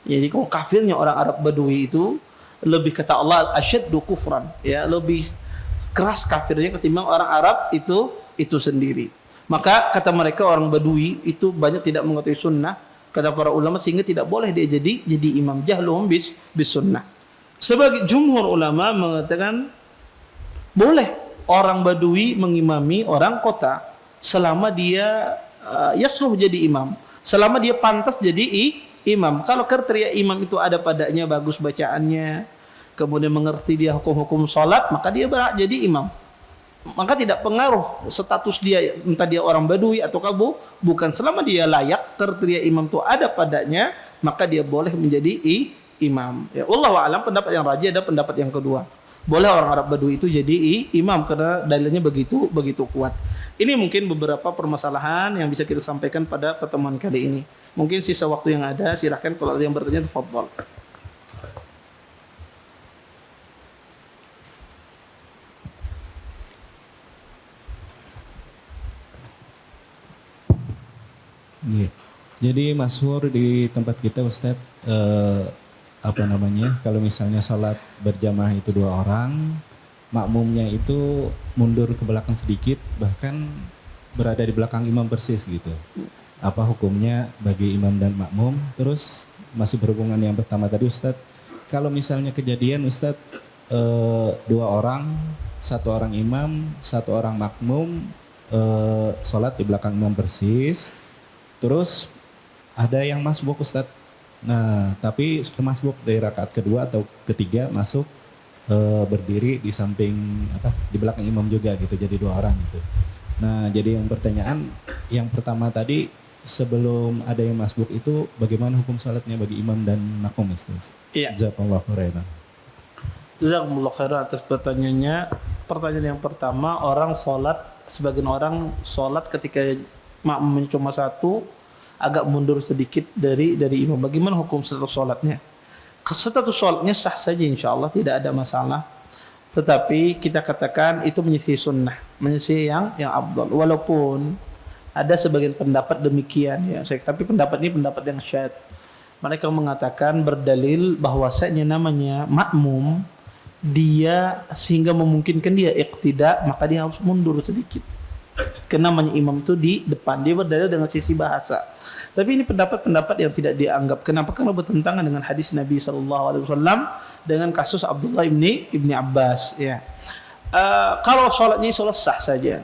Jadi kalau kafirnya orang Arab Badui itu lebih, kata Allah, asyaddu kufran, ya, lebih keras kafirnya ketimbang orang Arab itu sendiri. Maka kata mereka orang Badui itu banyak tidak mengetahui sunnah, kata para ulama, sehingga tidak boleh dia jadi imam, jahluhum bis sunnah. Sebagai jumhur ulama mengatakan boleh orang Badui mengimami orang kota selama dia yasluh jadi imam, selama dia pantas jadi imam. Kalau kriteria imam itu ada padanya, bagus bacaannya, kemudian mengerti dia hukum-hukum salat, maka dia berhak jadi imam. Maka tidak pengaruh status dia, entah dia orang Badui atau bukan, selama dia layak, kriteria imam itu ada padanya, maka dia boleh menjadi imam. Ya, wallahu a'lam, pendapat yang rajih ada pendapat yang kedua. Boleh orang Arab Badui itu jadi imam karena dalilnya begitu kuat. Ini mungkin beberapa permasalahan yang bisa kita sampaikan pada pertemuan kali ini. Mungkin sisa waktu yang ada, silakan kalau ada yang bertanya, tafadhol. Jadi masyhur di tempat kita Ustadz, apa namanya, kalau misalnya sholat berjamaah itu 2 orang, makmumnya itu mundur ke belakang sedikit, bahkan berada di belakang imam persis gitu. Apa hukumnya bagi imam dan makmum? Terus masih berhubungan yang pertama tadi Ustadz, kalau misalnya kejadian Ustadz, 2 orang, 1 orang imam, 1 orang makmum, sholat di belakang imam persis, terus ada yang masbuk Ustadz. Nah, tapi masbuk dari rakaat kedua atau ketiga masuk, berdiri di samping di belakang imam juga gitu, jadi 2 orang gitu. Nah, jadi yang pertanyaan yang pertama tadi, sebelum ada yang masbuk itu bagaimana hukum salatnya bagi imam dan makmum Ustaz? Iya. Jazakallahu khairan. Jazakumullah khairan atas pertanyaannya. Pertanyaan yang pertama, sebagian orang sholat ketika makmumnya cuma satu, agak mundur sedikit dari imam. Bagaimana hukum status sholatnya? Status sholatnya sah saja insya Allah, tidak ada masalah. Tetapi kita katakan itu menyisi sunnah, menyisi yang afdal. Walaupun ada sebagian pendapat demikian ya. Tapi pendapat ini pendapat yang syadz. Mereka mengatakan berdalil bahwasanya namanya makmum, dia sehingga memungkinkan dia iqtida, maka dia harus mundur sedikit. Karena namanya imam itu di depan, dia berdalil dengan sisi bahasa. Tapi ini pendapat-pendapat yang tidak dianggap. Kenapa? Karena bertentangan dengan hadis Nabi SAW dengan kasus Abdullah ibni Abbas. Ya. Kalau sholatnya sholat sah saja.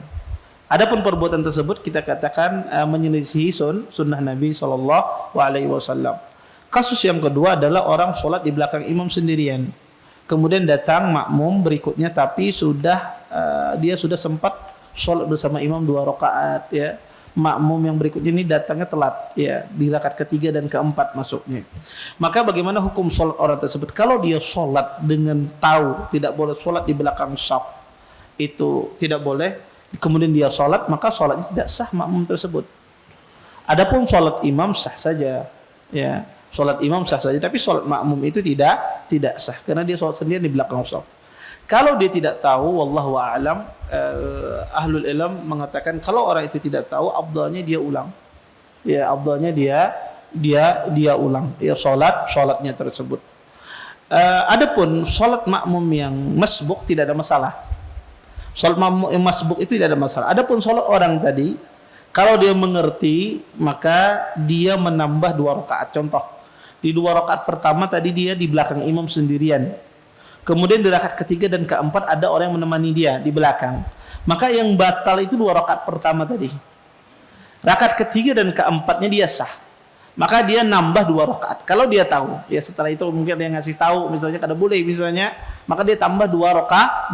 Adapun perbuatan tersebut kita katakan menyelisihi sunnah Nabi SAW. Kasus yang kedua adalah orang sholat di belakang imam sendirian. Kemudian datang makmum berikutnya, tapi dia sudah sempat sholat bersama imam 2 rakaat ya. Makmum yang berikutnya ini datangnya telat ya, di rakaat ketiga dan keempat masuknya. Maka bagaimana hukum sholat orang tersebut? Kalau dia sholat dengan tahu tidak boleh sholat di belakang shaf, itu tidak boleh, kemudian dia sholat, maka sholatnya tidak sah makmum tersebut. Adapun sholat imam sah saja ya, sholat imam sah saja, tapi sholat makmum itu tidak sah karena dia sholat sendiri di belakang shaf. Kalau dia tidak tahu, wallahu a'lam, ahlul ilm mengatakan kalau orang itu tidak tahu, afdalnya dia ulang. Ya, afdalnya dia ulang. Ya, sholatnya tersebut. Adapun sholat makmum yang masbuk tidak ada masalah. Sholat makmum yang masbuk itu tidak ada masalah. Adapun sholat orang tadi, kalau dia mengerti, maka dia menambah 2 rakaat. Contoh, di 2 rakaat pertama tadi dia di belakang imam sendirian. Kemudian di rakaat ketiga dan keempat ada orang yang menemani dia di belakang. Maka yang batal itu 2 rakaat pertama tadi. Rakaat ketiga dan keempatnya dia sah. Maka dia nambah 2 rakaat. Kalau dia tahu, ya setelah itu mungkin dia ngasih tahu, misalnya kada boleh misalnya, maka dia tambah 2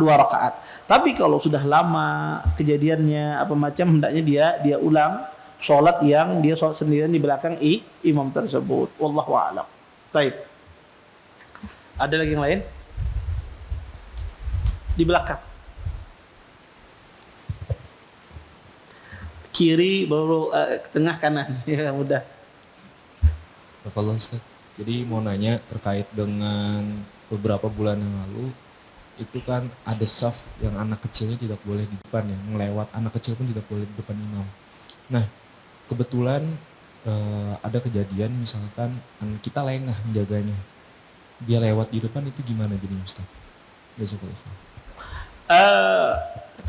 rakaat. Tapi kalau sudah lama kejadiannya apa macam, hendaknya dia ulang sholat yang dia sholat sendirian di belakang imam tersebut. Wallahu a'lam. Baik. Ada lagi yang lain? Di belakang, kiri baru tengah kanan ya, mudah. Kalau Ustaz, jadi mau nanya terkait dengan beberapa bulan yang lalu itu kan ada saf yang anak kecilnya tidak boleh di depan ya, melewat anak kecil pun tidak boleh di depan imam. Nah kebetulan ada kejadian misalkan kita lengah menjaganya, dia lewat di depan, itu gimana jadi Ustaz?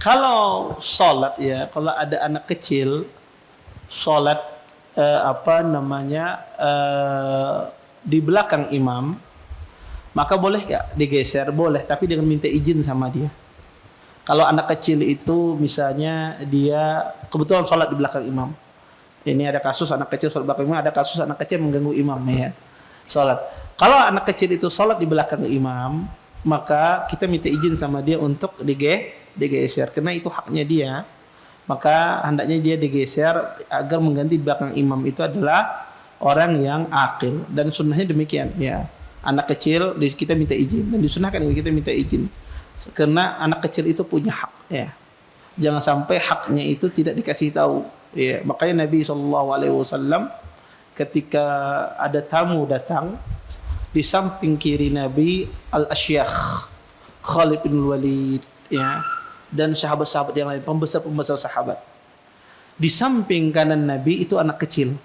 Kalau sholat ya, kalau ada anak kecil sholat di belakang imam, maka boleh gak digeser? Boleh, tapi dengan minta izin sama dia. Kalau anak kecil itu misalnya dia kebetulan sholat di belakang imam, ini ada kasus anak kecil sholat di belakang imam, ada kasus anak kecil mengganggu imam ya sholat. Kalau anak kecil itu sholat di belakang imam, maka kita minta izin sama dia untuk digeser, karena itu haknya dia. Maka hendaknya dia digeser agar mengganti belakang imam itu adalah orang yang akil, dan sunnahnya demikian ya. Anak kecil kita minta izin, dan disunnahkan kita minta izin karena anak kecil itu punya hak ya. Jangan sampai haknya itu tidak dikasih tahu ya. Makanya Nabi SAW ketika ada tamu datang, di samping kiri Nabi Al-Asyakh Khalid bin Walid ya, dan sahabat-sahabat yang lain, pembesar sahabat. Di samping kanan Nabi itu anak kecil.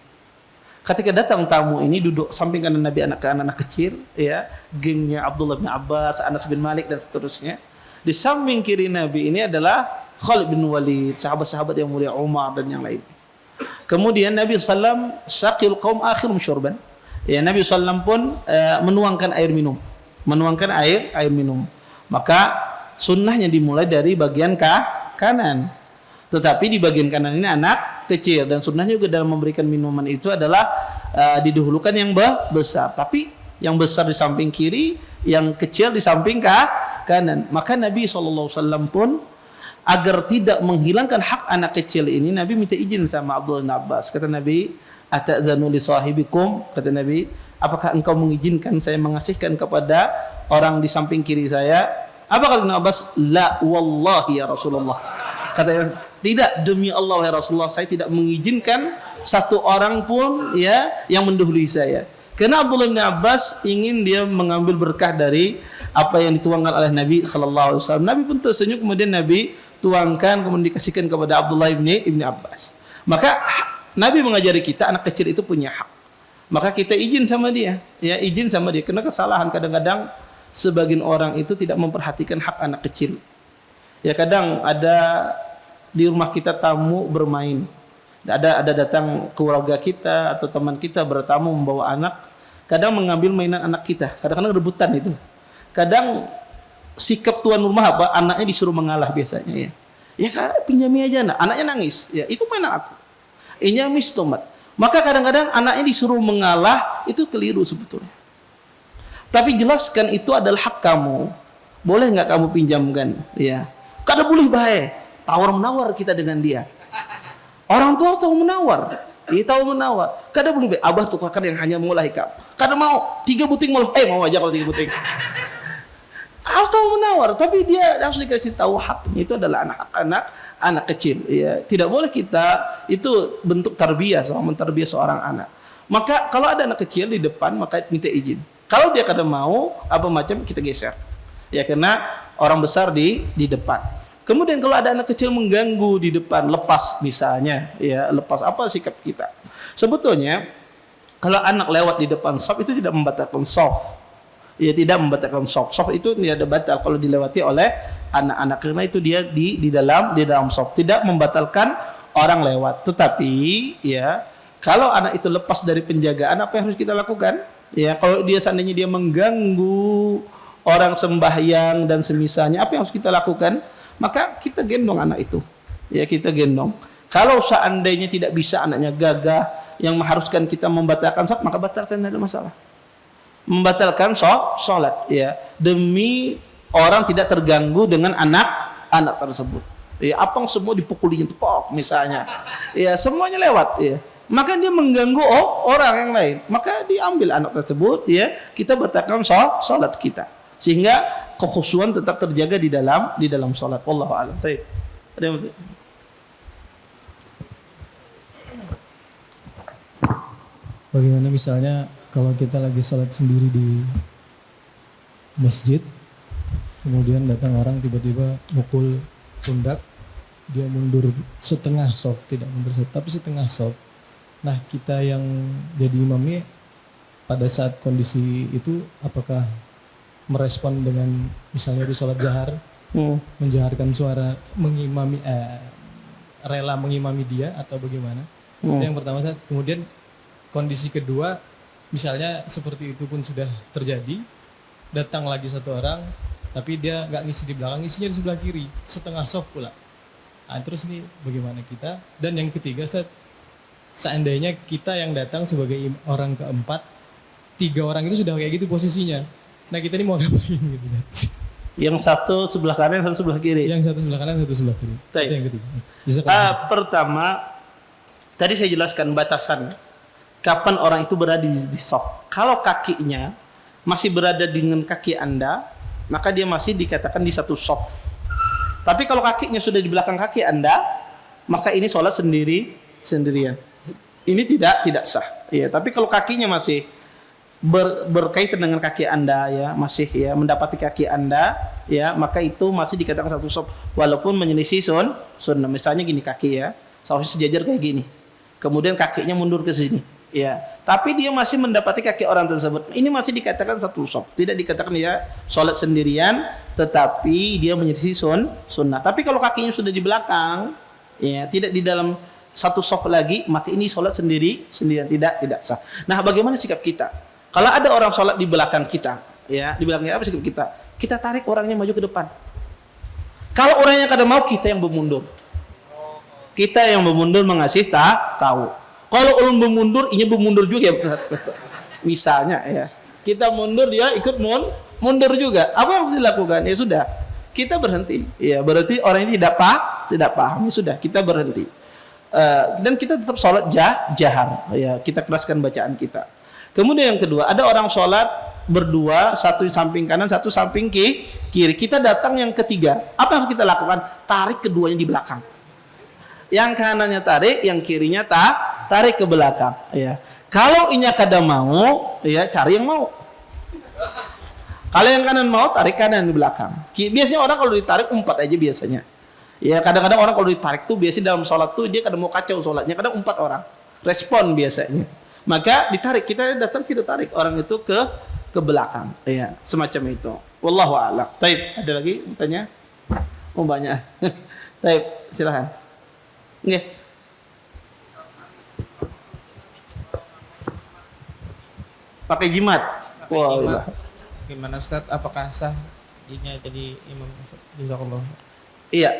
Ketika datang tamu ini duduk samping kanan Nabi anak-anak kecil, ya, gengnya Abdullah bin Abbas, Anas bin Malik dan seterusnya. Di samping kiri Nabi ini adalah Khalid bin Walid, sahabat-sahabat yang mulia, Umar dan yang lain. Kemudian Nabi SAW saqil qaum akhirum syurban. Ya, Nabi SAW pun menuangkan air minum. Menuangkan air minum. Maka sunnahnya dimulai dari bagian kanan. Tetapi di bagian kanan ini anak kecil, dan sunnahnya juga dalam memberikan minuman itu adalah didahulukan yang besar. Tapi yang besar di samping kiri, yang kecil di samping kanan. Maka Nabi SAW pun agar tidak menghilangkan hak anak kecil ini, Nabi minta izin sama Abdullah bin Abbas. Kata Nabi, ata'dzanu li sahibikum, kata Nabi, apakah engkau mengizinkan saya mengasihkan kepada orang di samping kiri saya? Apa kata Ibn Abbas? La wallahi ya Rasulullah. Kata, tidak, demi Allah ya Rasulullah, saya tidak mengizinkan satu orang pun ya yang mendahului saya. Karena Abdullah bin Abbas ingin dia mengambil berkah dari apa yang dituangkan oleh Nabi sallallahu alaihi wasallam. Nabi pun tersenyum, kemudian Nabi tuangkan, kemudian dikasihkan kepada Abdullah bin Abbas. Maka Nabi mengajari kita anak kecil itu punya hak. Maka kita izin sama dia, ya, izin sama dia. Karena kesalahan kadang-kadang sebagian orang itu tidak memperhatikan hak anak kecil. Ya, kadang ada di rumah kita tamu bermain. Ada datang keluarga kita atau teman kita bertamu membawa anak, kadang mengambil mainan anak kita. Kadang-kadang rebutan itu. Kadang sikap tuan rumah apa? Anaknya disuruh mengalah biasanya, ya. Ya, Kak, pinjami aja anak. Anaknya nangis. Ya, itu mainan aku. Inyamis tomat. Maka kadang-kadang anaknya disuruh mengalah, itu keliru sebetulnya. Tapi jelaskan itu adalah hak kamu. Boleh nggak kamu pinjamkan? Ya. Kada boleh baik. Tawar-menawar kita dengan dia. Orang tua tahu menawar. Dia tahu menawar. Kada boleh baik. Abah tuh kakak yang hanya mulai kap. Kada mau 3 buting mau. Mau aja kalau 3 buting. Harus tahu menawar, tapi dia harus dikasih tahu haknya. Itu adalah anak kecil. Ya, tidak boleh kita itu bentuk tarbiyah, sama mentarbiyah seorang anak. Maka kalau ada anak kecil di depan, maka minta izin. Kalau dia kada mau apa macam, kita geser. Ya, karena orang besar di depan. Kemudian kalau ada anak kecil mengganggu di depan, lepas misalnya, ya, lepas apa sikap kita? Sebetulnya kalau anak lewat di depan shop itu tidak membatalkan shop. Ya, tidak membatalkan shop. Shop itu tidak ada batal kalau dilewati oleh anak-anak, karena itu dia di dalam shop, tidak membatalkan orang lewat. Tetapi ya, kalau anak itu lepas dari penjagaan, apa yang harus kita lakukan? Ya, kalau dia seandainya dia mengganggu orang sembahyang dan semisalnya, apa yang harus kita lakukan? Maka kita gendong anak itu. Ya, kita gendong. Kalau seandainya tidak bisa, anaknya gagah yang mengharuskan kita membatalkan sholat, maka batalkan, tidak ada masalah. Membatalkan sholat, ya, demi orang tidak terganggu dengan anak tersebut. Ya, apang semua dipukulinya tepok misalnya. Ya, semuanya lewat, ya. Maka dia mengganggu orang yang lain. Maka diambil anak tersebut, ya, kita batalkan sholat kita. Sehingga kekhusyuan tetap terjaga di dalam sholat. Wallahu a'lam. Baik. Ada yang betul? Bagaimana misalnya kalau kita lagi sholat sendiri di masjid, kemudian datang orang tiba-tiba mukul pundak, dia mundur setengah shaf, tidak mundur tapi setengah shaf. Nah, kita yang jadi imamnya pada saat kondisi itu, apakah merespon dengan misalnya di sholat jahar, menjaharkan suara, mengimami, rela mengimami dia, atau bagaimana? Itu yang pertama. Kemudian kondisi kedua, misalnya seperti itu pun sudah terjadi, datang lagi satu orang, tapi dia nggak ngisi di belakang, ngisinya di sebelah kiri, setengah soft pula. Nah, terus ini bagaimana kita? Dan yang ketiga, seandainya kita yang datang sebagai orang keempat, 3 orang itu sudah kayak gitu posisinya. Nah, kita ini mau ngapain gitu? Yang satu sebelah kanan, satu sebelah kiri. Yang satu sebelah kanan, satu sebelah kiri. Itu yang ketiga. Pertama, tadi saya jelaskan batasan kapan orang itu berada di shaf. Kalau kakinya masih berada dengan kaki Anda, maka dia masih dikatakan di satu shaf. Tapi kalau kakinya sudah di belakang kaki Anda, maka ini sholat sendirian. Ini tidak sah. Ya, tapi kalau kakinya masih berkaitan dengan kaki Anda, ya, masih ya mendapati kaki Anda, ya, maka itu masih dikatakan satu shaf walaupun menyelisih sunnah. Misalnya gini, kaki, ya, seharusnya sejajar kayak gini. Kemudian kakinya mundur ke sini. Ya, tapi dia masih mendapati kaki orang tersebut. Ini masih dikatakan satu shaf, tidak dikatakan dia sholat sendirian, tetapi dia menyelisih sunnah. Tapi kalau kakinya sudah di belakang, ya tidak di dalam satu shaf lagi, maka ini sholat sendirian tidak sah. Nah, bagaimana sikap kita? Kalau ada orang sholat di belakang kita, ya di belakangnya apa sikap kita? Kita tarik orangnya maju ke depan. Kalau orangnya kada mau, kita yang bermundur. Kita yang bermundur mengasih tahu. Kalau ulun bermundur, ini bermundur juga. Misalnya ya, kita mundur, dia ikut mundur juga. Apa yang harus dilakukan? Ya sudah, kita berhenti. Ya berarti orang ini tidak paham. Ya sudah, kita berhenti. Dan kita tetap sholat jahar. Ya, kita keraskan bacaan kita. Kemudian yang kedua, ada orang sholat berdua, satu samping kanan, satu samping kiri. Kita datang yang ketiga. Apa yang harus kita lakukan? Tarik keduanya di belakang. Yang kanannya tarik, yang kirinya tarik ke belakang. Ya. Kalau inya kada mau, ya cari yang mau. Kalau yang kanan mau, tarik kanan di belakang. Biasanya orang kalau ditarik umpat aja biasanya. Ya kadang-kadang orang kalau ditarik tuh biasanya dalam sholat tuh dia kadang mau kacau sholatnya, kadang umpat orang. Respon biasanya. Maka ditarik, kita datang kita tarik orang itu ke belakang. Ya, semacam itu. Wallahu a'lam. Taib, ada lagi tanya? Oh banyak. Taib, silakan. Nggih. Pakai jimat. Wah, Jimat. Gimana Ustaz? Apakah sah jika jadi imam? Jazakallah. Iya.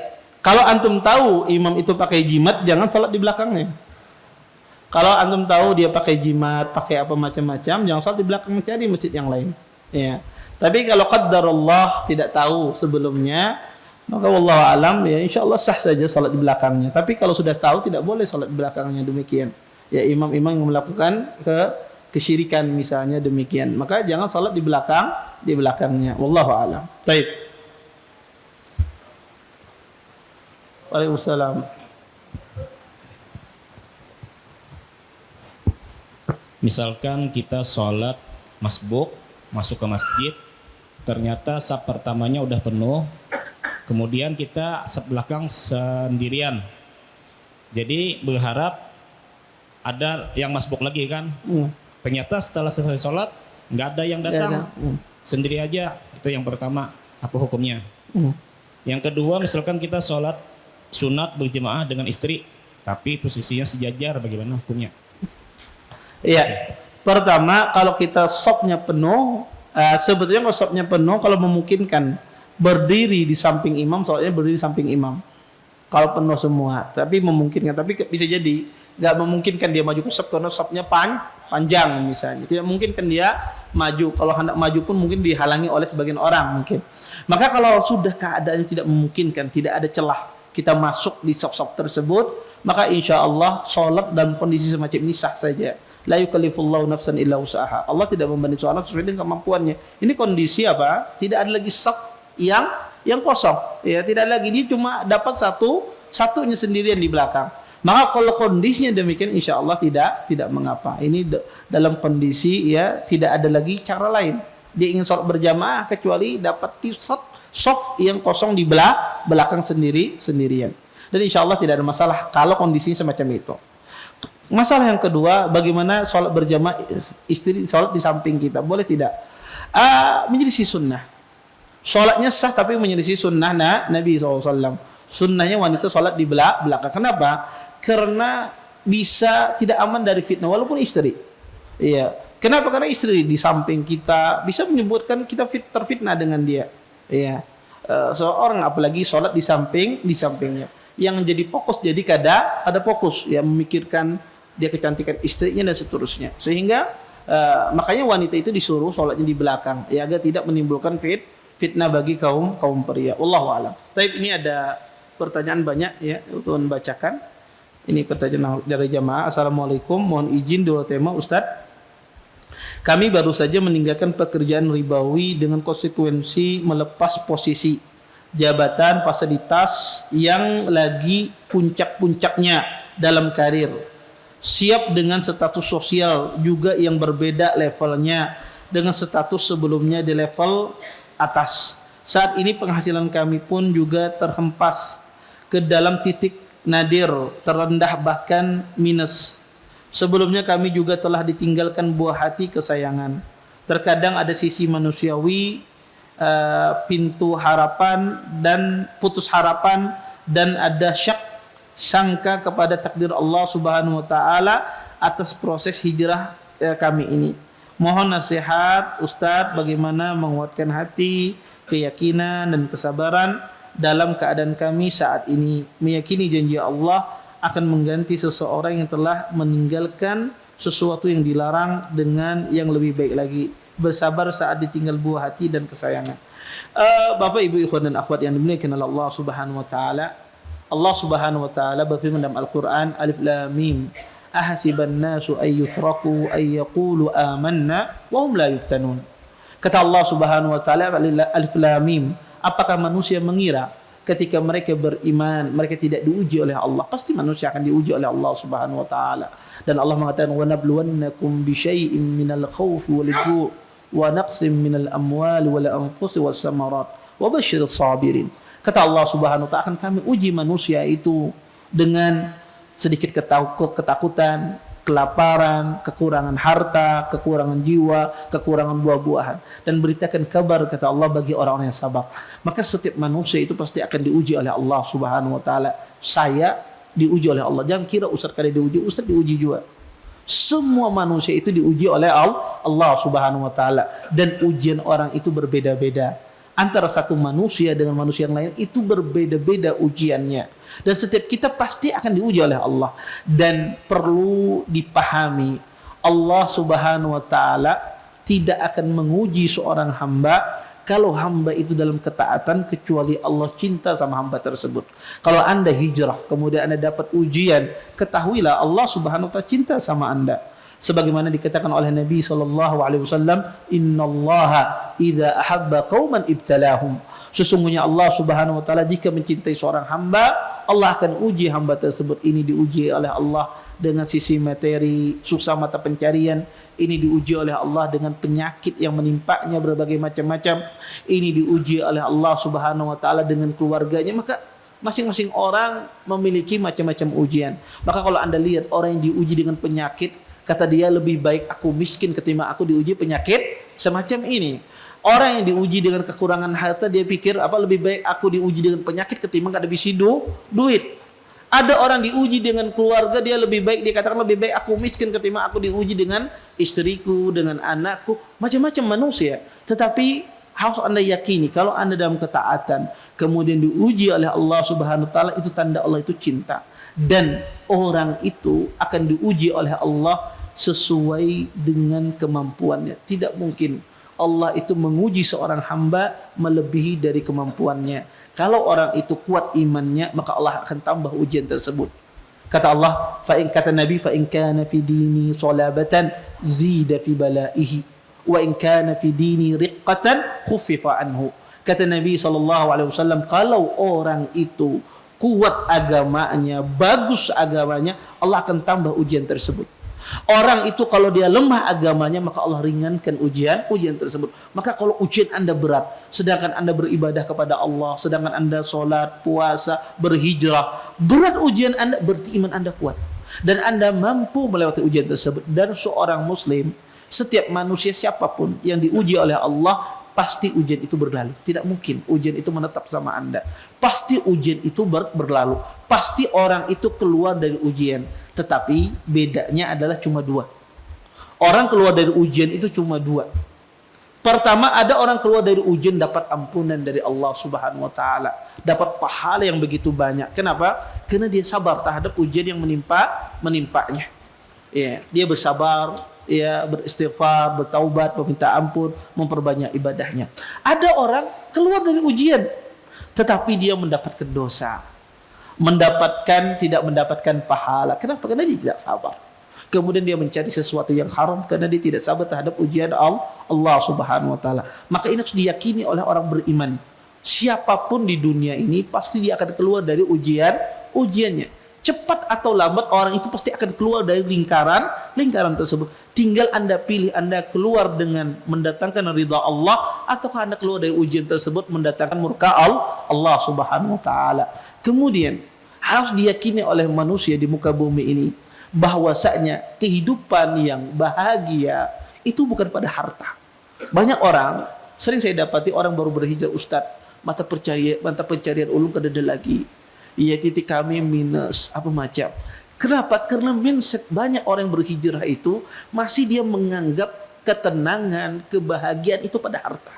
Kalau antum tahu imam itu pakai jimat, jangan salat di belakangnya. Kalau antum tahu dia pakai jimat, pakai apa macam-macam, jangan salat di belakang, cari masjid yang lain. Ya. Tapi kalau qadarullah tidak tahu sebelumnya, maka wallahu alam ya insyaallah sah saja salat di belakangnya. Tapi kalau sudah tahu tidak boleh salat di belakangnya demikian. Ya imam-imam yang melakukan kesyirikan misalnya demikian. Maka jangan salat di belakangnya. Wallahu alam. Baik. Waalaikumsalam. Misalkan kita sholat masbuk, masuk ke masjid, ternyata saf pertamanya udah penuh, kemudian kita saf belakang sendirian. Jadi berharap ada yang masbuk lagi kan. Ternyata setelah selesai sholat, nggak ada yang datang. Sendiri aja, itu yang pertama. Apa hukumnya? Yang kedua, misalkan kita sholat sunat berjemaah dengan istri, tapi posisinya sejajar, bagaimana hukumnya? Iya. Pertama, kalau kita shopnya penuh, sebetulnya kalau shopnya penuh, kalau memungkinkan berdiri di samping imam, soalnya berdiri di samping imam. Kalau penuh semua, tapi memungkinkan. Tapi bisa jadi nggak memungkinkan dia maju ke shop karena shopnya panjang misalnya. Tidak memungkinkan dia maju. Kalau hendak maju pun mungkin dihalangi oleh sebagian orang mungkin. Maka kalau sudah keadaannya tidak memungkinkan, tidak ada celah kita masuk di shop-shop tersebut, maka insya Allah sholat dalam kondisi semacam ini sah saja. La yukallifullahu nafsan illa usaha. Allah tidak membanding seorang sesuai dengan kemampuannya. Ini kondisi apa? Tidak ada lagi shop yang kosong. Ya, tidak lagi, dia cuma dapat satunya sendirian di belakang. Maka kalau kondisinya demikian, insya Allah tidak mengapa. Ini dalam kondisi ya tidak ada lagi cara lain. Dia ingin sholat berjamaah kecuali dapat soft yang kosong di belakang sendirian. Dan insya Allah tidak ada masalah kalau kondisinya semacam itu. Masalah yang kedua, bagaimana sholat berjamaah istri sholat di samping kita, boleh tidak? Menyelisih sunnah. Sholatnya sah tapi menyelisih sunnah Nabi SAW. Sunnahnya wanita sholat di belakang. Kenapa? Karena bisa tidak aman dari fitnah walaupun istri. Iya. Kenapa? Karena istri di samping kita bisa menyebutkan kita terfitnah dengan dia. Iya. Seorang apalagi sholat di sampingnya. Yang jadi fokus jadi ada fokus ya, memikirkan dia kecantikan istrinya dan seterusnya. Sehingga makanya wanita itu disuruh sholatnya di belakang ya, agar tidak menimbulkan fitnah bagi kaum pria. Wallahu a'lam. Baik, ini ada pertanyaan banyak ya untuk membacakan. Ini pertanyaan dari jamaah. Assalamualaikum, mohon izin dua tema Ustadz. Kami baru saja meninggalkan pekerjaan ribawi dengan konsekuensi melepas posisi jabatan fasilitas yang lagi puncak-puncaknya dalam karir. Siap dengan status sosial juga yang berbeda levelnya dengan status sebelumnya di level atas. Saat ini penghasilan kami pun juga terhempas ke dalam titik nadir, terendah bahkan minus. Sebelumnya kami juga telah ditinggalkan buah hati kesayangan. Terkadang ada sisi manusiawi, pintu harapan dan putus harapan, dan ada sangka kepada takdir Allah Subhanahu wa taala atas proses hijrah kami ini. Mohon nasihat Ustadz bagaimana menguatkan hati, keyakinan dan kesabaran dalam keadaan kami saat ini, meyakini janji Allah akan mengganti seseorang yang telah meninggalkan sesuatu yang dilarang dengan yang lebih baik lagi. Bersabar saat ditinggal buah hati dan kesayangan. Bapak Ibu ikhwan dan akhwat yang dimuliakan oleh Allah Subhanahu wa taala. Allah Subhanahu wa taala berfirman dalam Al-Qur'an, Alif Lam Mim. Ahasiban nasu ay yutraku ay yaqulu amanna wa hum la yuftanun. Kata Allah Subhanahu wa taala, Alif Lam Mim. Apakah manusia mengira ketika mereka beriman mereka tidak diuji oleh Allah? Pasti manusia akan diuji oleh Allah Subhanahu wa taala. Dan Allah mengatakan, wa nabluwannakum bi syai'in minal khaufi wal ju' wa naqsim minal amwali wal anfusi was samarat wa basyiril sabirin. Kata Allah Subhanahu wa taala, akan kami uji manusia itu dengan sedikit ketakutan, kelaparan, kekurangan harta, kekurangan jiwa, kekurangan buah-buahan, dan beritakan kabar, kata Allah, bagi orang-orang yang sabar. Maka setiap manusia itu pasti akan diuji oleh Allah Subhanahu wa taala. Saya diuji oleh Allah. Jangan kira Ustaz kali diuji, Ustaz diuji juga. Semua manusia itu diuji oleh Allah Subhanahu wa taala, dan ujian orang itu berbeda-beda. Antara satu manusia dengan manusia yang lain itu berbeda-beda ujiannya. Dan setiap kita pasti akan diuji oleh Allah. Dan perlu dipahami, Allah Subhanahu wa taala tidak akan menguji seorang hamba kalau hamba itu dalam ketaatan, kecuali Allah cinta sama hamba tersebut. Kalau Anda hijrah kemudian Anda dapat ujian, ketahuilah Allah Subhanahu wa taala cinta sama Anda. Sebagaimana dikatakan oleh Nabi SAW, innallaha idza ahabba qauman ibtalahum. Sesungguhnya Allah Subhanahu wa taala jika mencintai seorang hamba, Allah akan uji hamba tersebut. Ini diuji oleh Allah dengan sisi materi, susah mata pencarian. Ini diuji oleh Allah dengan penyakit yang menimpanya berbagai macam-macam. Ini diuji oleh Allah Subhanahu wa taala dengan keluarganya. Maka masing-masing orang memiliki macam-macam ujian. Maka kalau Anda lihat orang yang diuji dengan penyakit, kata dia, lebih baik aku miskin ketimbang aku diuji penyakit semacam ini. Orang yang diuji dengan kekurangan harta, dia pikir lebih baik aku diuji dengan penyakit ketimbang gak ada bisi duit. Ada orang diuji dengan keluarga, dia lebih baik, dia katakan lebih baik aku miskin ketimbang aku diuji dengan istriku, dengan anakku. Macam-macam manusia. Tetapi harus Anda yakini, kalau Anda dalam ketaatan kemudian diuji oleh Allah Subhanahu wa taala, itu tanda Allah itu cinta. Dan orang itu akan diuji oleh Allah sesuai dengan kemampuannya. Tidak mungkin Allah itu menguji seorang hamba melebihi dari kemampuannya. Kalau orang itu kuat imannya, maka Allah akan tambah ujian tersebut. Kata Allah, kata Nabi, fa in kana fi dini salabatan zida fi balaihi wa in kana fi dini riqqatan khuffifa anhu. Kata Nabi SAW, kalau orang itu kuat agamanya, bagus agamanya, Allah akan tambah ujian tersebut. Orang itu kalau dia lemah agamanya, maka Allah ringankan ujian tersebut. Maka kalau ujian Anda berat, sedangkan Anda beribadah kepada Allah, sedangkan Anda sholat, puasa, berhijrah, berat ujian Anda, berarti iman Anda kuat. Dan Anda mampu melewati ujian tersebut. Dan seorang muslim, setiap manusia siapapun yang diuji oleh Allah, pasti ujian itu berlalu. Tidak mungkin ujian itu menetap sama Anda. Pasti ujian itu berlalu. Pasti orang itu keluar dari ujian. Tetapi bedanya adalah cuma dua. Orang keluar dari ujian itu cuma dua. Pertama, ada orang keluar dari ujian dapat ampunan dari Allah Subhanahu wa taala, dapat pahala yang begitu banyak. Kenapa? Karena dia sabar terhadap ujian yang menimpanya. Ya, dia bersabar, ya, beristighfar, bertaubat, meminta ampun, memperbanyak ibadahnya. Ada orang keluar dari ujian, tetapi dia mendapatkan dosa, tidak mendapatkan pahala. Kenapa? Karena dia tidak sabar. Kemudian dia mencari sesuatu yang haram karena dia tidak sabar terhadap ujian Allah Subhanahu wa taala. Maka ini harus diyakini oleh orang beriman. Siapapun di dunia ini pasti dia akan keluar dari ujiannya. Cepat atau lambat orang itu pasti akan keluar dari lingkaran tersebut. Tinggal Anda pilih, Anda keluar dengan mendatangkan ridha Allah, ataukah Anda keluar dari ujian tersebut mendatangkan murka Allah Subhanahu wa taala. Kemudian harus diyakini oleh manusia di muka bumi ini bahwasanya kehidupan yang bahagia itu bukan pada harta. Banyak orang, sering saya dapati orang baru berhijrah, Ustadz, mata pencarian ulum kedada lagi. Iya, titik kami minus apa macam. Kenapa? Karena mindset banyak orang yang berhijrah itu masih dia menganggap ketenangan, kebahagiaan itu pada harta.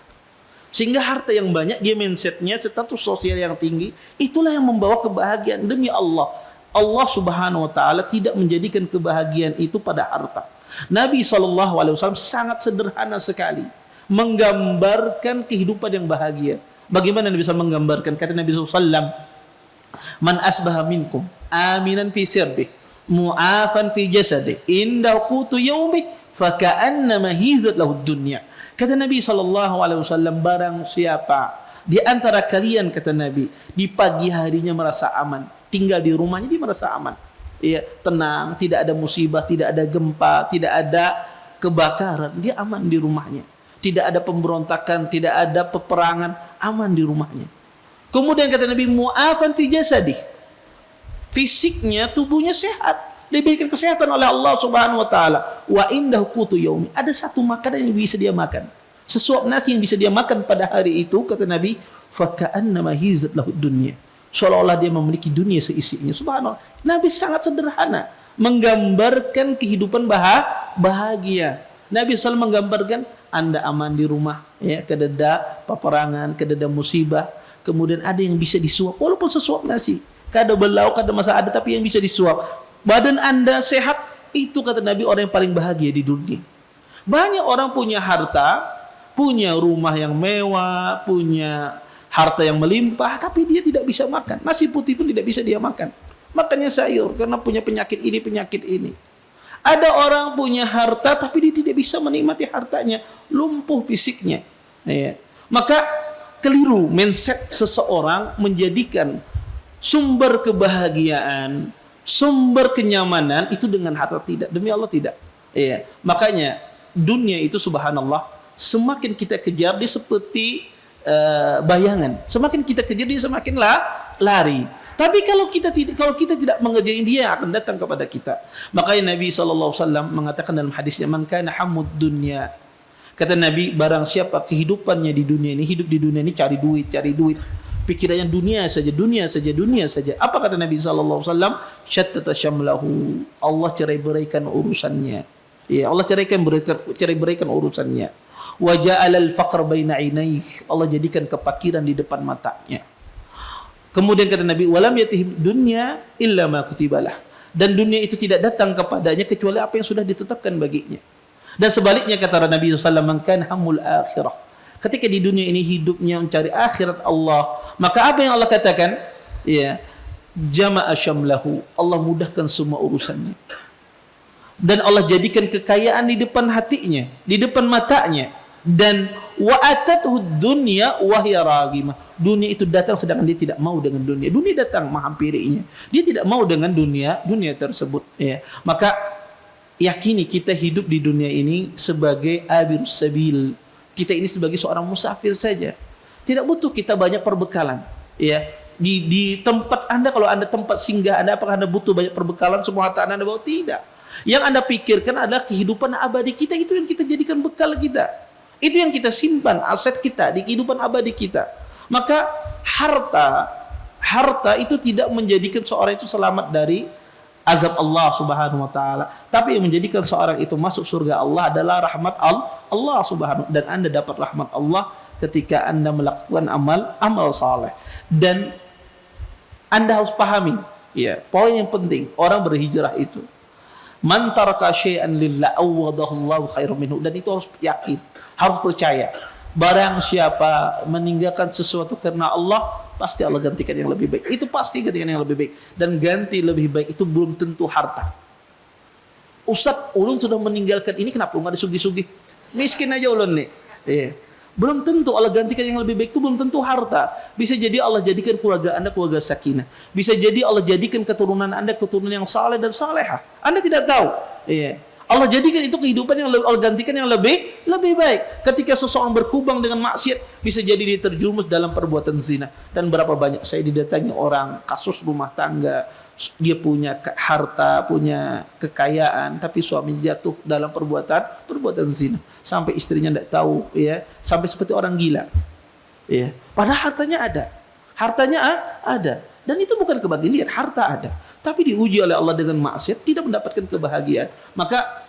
Sehingga harta yang banyak, dia mindsetnya status sosial yang tinggi, itulah yang membawa kebahagiaan. Demi Allah, Allah Subhanahu wa taala tidak menjadikan kebahagiaan itu pada harta. Nabi SAW sangat sederhana sekali menggambarkan kehidupan yang bahagia. Bagaimana Nabi SAW menggambarkan? Kata Nabi SAW, man asbaha minkum aminan fi sirbih mu'afan fi jasadih inda qutu yaumih faka'annama hizat lahu dunya. Kata Nabi SAW, barang siapa di antara kalian, kata Nabi, di pagi harinya merasa aman, tinggal di rumahnya dia merasa aman, ya, tenang, tidak ada musibah, tidak ada gempa, tidak ada kebakaran, dia aman di rumahnya, tidak ada pemberontakan, tidak ada peperangan, aman di rumahnya. Kemudian kata Nabi, mu'afan fi jasadih, fisiknya, tubuhnya sehat, diberikan kesehatan oleh Allah Subhanahu wa taala. Wa indahu qutu yaumi, ada satu makanan yang bisa dia makan, sesuap nasi yang bisa dia makan pada hari itu, kata Nabi, faka'annama hizat lahu dunya, seolah-olah dia memiliki dunia seisinya. Subhanallah. Nabi sangat sederhana menggambarkan kehidupan bahagia. Nabi SAW menggambarkan Anda aman di rumah, ya, kededa peperangan, kededa musibah, kemudian ada yang bisa disuap walaupun sesuap nasi, kada belau, kada masa ada, tapi yang bisa disuap. Badan Anda sehat, itu kata Nabi orang yang paling bahagia di dunia. Banyak orang punya harta, punya rumah yang mewah, punya harta yang melimpah, tapi dia tidak bisa makan. Nasi putih pun tidak bisa dia makan. Makannya sayur karena punya penyakit ini, penyakit ini. Ada orang punya harta tapi dia tidak bisa menikmati hartanya, lumpuh fisiknya. Ya. Maka keliru mindset seseorang menjadikan sumber kebahagiaan, sumber kenyamanan itu dengan harta. Tidak, demi Allah tidak. Ya. Makanya dunia itu subhanallah, semakin kita kejar dia seperti bayangan. Semakin kita kejar dia semakin lari. Tapi kalau kita tidak mengejar, dia akan datang kepada kita. Makanya Nabi SAW mengatakan dalam hadisnya, man kana hamud dunya, kata Nabi, barang siapa kehidupannya di dunia ini, hidup di dunia ini cari duit, pikirannya dunia saja, dunia saja, dunia saja. Apa kata Nabi SAW? Syattata syamlahu, Allah cerai-beraikan urusannya. Ya, Allah cerai-beraikan urusannya. Wa ja'alal faqr baina 'ainayhi, Allah jadikan kepakiran di depan matanya. Kemudian kata Nabi, walam yatihim dunya illa ma kutibalah, dan dunia itu tidak datang kepadanya kecuali apa yang sudah ditetapkan baginya. Dan sebaliknya kata Nabi SAW, man kana hamul akhirah, ketika di dunia ini hidupnya mencari akhirat Allah, maka apa yang Allah katakan? Ya, jama'a syamlahu, Allah mudahkan semua urusannya. Dan Allah jadikan kekayaan di depan hatinya, di depan matanya. Dan wa atathu dunya wa hiya ragimah, dunia itu datang sedangkan dia tidak mau dengan dunia. Dunia datang menghampirinya, dia tidak mau dengan dunia tersebut, ya. Maka yakini kita hidup di dunia ini sebagai abirus sabil. Kita ini sebagai seorang musafir saja. Tidak butuh kita banyak perbekalan, ya. Di tempat Anda, kalau Anda tempat singgah Anda, apakah Anda butuh banyak perbekalan, semua harta Anda bawa? Tidak. Yang Anda pikirkan adalah kehidupan abadi kita, itu yang kita jadikan bekal kita. Itu yang kita simpan, aset kita di kehidupan abadi kita. Maka harta itu tidak menjadikan seorang itu selamat dari azab Allah Subhanahu wa taala. Tapi yang menjadikan seorang itu masuk surga Allah adalah rahmat Allah Subhanahu, dan Anda dapat rahmat Allah ketika Anda melakukan amal saleh. Dan Anda harus pahami, ya, poin yang penting orang berhijrah itu, man taraka syai'an lillah awadahu Allahu khairan minhu, dan itu harus yakin, harus percaya. Barang siapa meninggalkan sesuatu karena Allah, pasti Allah gantikan yang lebih baik. Itu pasti gantikan yang lebih baik. Dan ganti lebih baik itu belum tentu harta. Ustadz, ulun sudah meninggalkan ini, kenapa nggak disugih-sugih? Miskin aja ulun nih. Iya. Belum tentu Allah gantikan yang lebih baik, itu belum tentu harta. Bisa jadi Allah jadikan keluarga Anda keluarga sakinah. Bisa jadi Allah jadikan keturunan Anda keturunan yang saleh dan salehah. Anda tidak tahu. Iya. Allah jadikan itu kehidupan yang Allah gantikan yang lebih baik. Ketika seseorang berkubang dengan maksiat, bisa jadi dia terjerumus dalam perbuatan zina. Dan berapa banyak saya didatangi orang kasus rumah tangga, dia punya harta, punya kekayaan, tapi suaminya jatuh dalam perbuatan zina, sampai istrinya tidak tahu, ya, sampai seperti orang gila, ya. Padahal hartanya ada, dan itu bukan kebahagiaan, harta ada, tapi diuji oleh Allah dengan maksiat, tidak mendapatkan kebahagiaan. Maka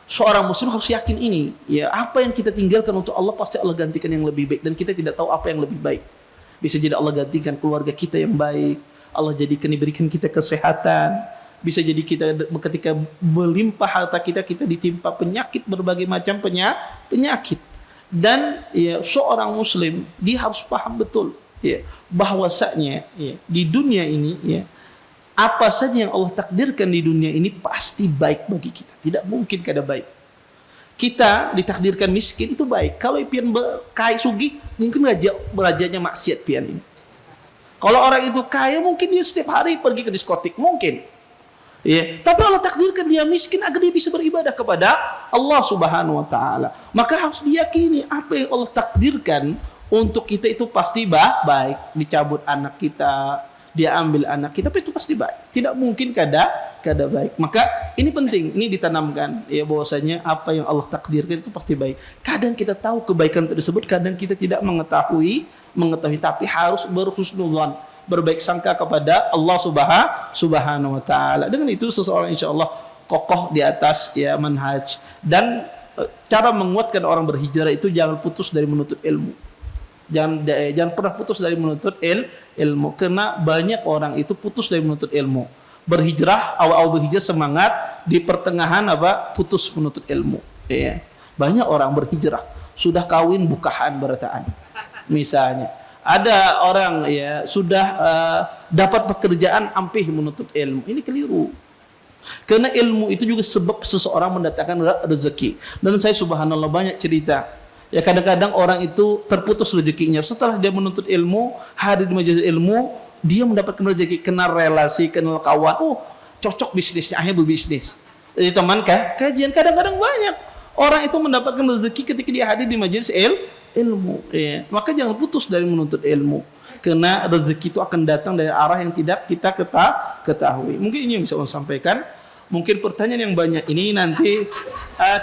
seorang muslim harus yakin ini, ya, apa yang kita tinggalkan untuk Allah pasti Allah gantikan yang lebih baik, dan kita tidak tahu apa yang lebih baik. Bisa jadi Allah gantikan keluarga kita yang baik, Allah jadikan diberikan kita kesehatan, bisa jadi kita ketika melimpah harta kita ditimpa penyakit, berbagai macam penyakit. Dan ya, seorang muslim dia harus paham betul, ya, bahwasanya, ya, di dunia ini, ya, apa saja yang Allah takdirkan di dunia ini pasti baik bagi kita. Tidak mungkin kada baik. Kita ditakdirkan miskin itu baik. Kalau pian kaya sugih, mungkin rajanya maksiat pian ini. Kalau orang itu kaya, mungkin dia setiap hari pergi ke diskotik, mungkin. Ya, tapi Allah takdirkan dia miskin agar dia bisa beribadah kepada Allah Subhanahu wa taala. Maka harus diyakini apa yang Allah takdirkan untuk kita itu pasti baik. Dicabut anak kita, dia ambil anak kita, itu pasti baik. Tidak mungkin kada baik. Maka ini penting, ini ditanamkan, ya, bahwasanya apa yang Allah takdirkan itu pasti baik. Kadang kita tahu kebaikan tersebut, kadang kita tidak mengetahui, tapi harus berhusnudzon, berbaik sangka kepada Allah Subhanahu wa taala. Dengan itu seseorang insyaallah kokoh di atas, ya, manhaj. Dan cara menguatkan orang berhijrah itu jangan putus dari menuntut ilmu. Jangan pernah putus dari menuntut ilmu, karena banyak orang itu putus dari menuntut ilmu. Berhijrah, awal berhijrah semangat, di pertengahan putus menuntut ilmu, ya. Banyak orang berhijrah sudah kawin bukahan berataan. Misalnya ada orang, ya, sudah dapat pekerjaan ampih menuntut ilmu. Ini keliru. Karena ilmu itu juga sebab seseorang mendatangkan rezeki. Dan saya subhanallah banyak cerita, ya, kadang-kadang orang itu terputus rezekinya setelah dia menuntut ilmu, hadir di majelis ilmu, dia mendapatkan rezeki, kenal relasi, kenal kawan, cocok bisnisnya, akhirnya berbisnis. Jadi teman kajian, kadang-kadang banyak orang itu mendapatkan rezeki ketika dia hadir di majelis ilmu, ya. Maka jangan putus dari menuntut ilmu, karena rezeki itu akan datang dari arah yang tidak kita ketahui. Mungkin ini yang bisa saya sampaikan. Mungkin pertanyaan yang banyak ini nanti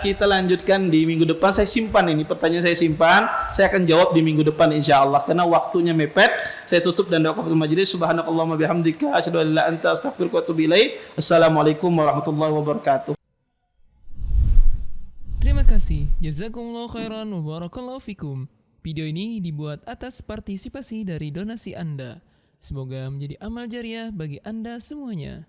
kita lanjutkan di minggu depan. Saya simpan ini pertanyaan, saya akan jawab di minggu depan insyaallah, karena waktunya mepet. Saya tutup dan doa kepada majelis. Subhanakallahumma bihamdika asyhadu an la ilaha illa anta astaghfiruka wa atubu ilaik. Assalamualaikum warahmatullahi wabarakatuh. Terima kasih. Jazakumullah khairan wa barakallahu fikum. Video ini dibuat atas partisipasi dari donasi Anda. Semoga menjadi amal jariah bagi Anda semuanya.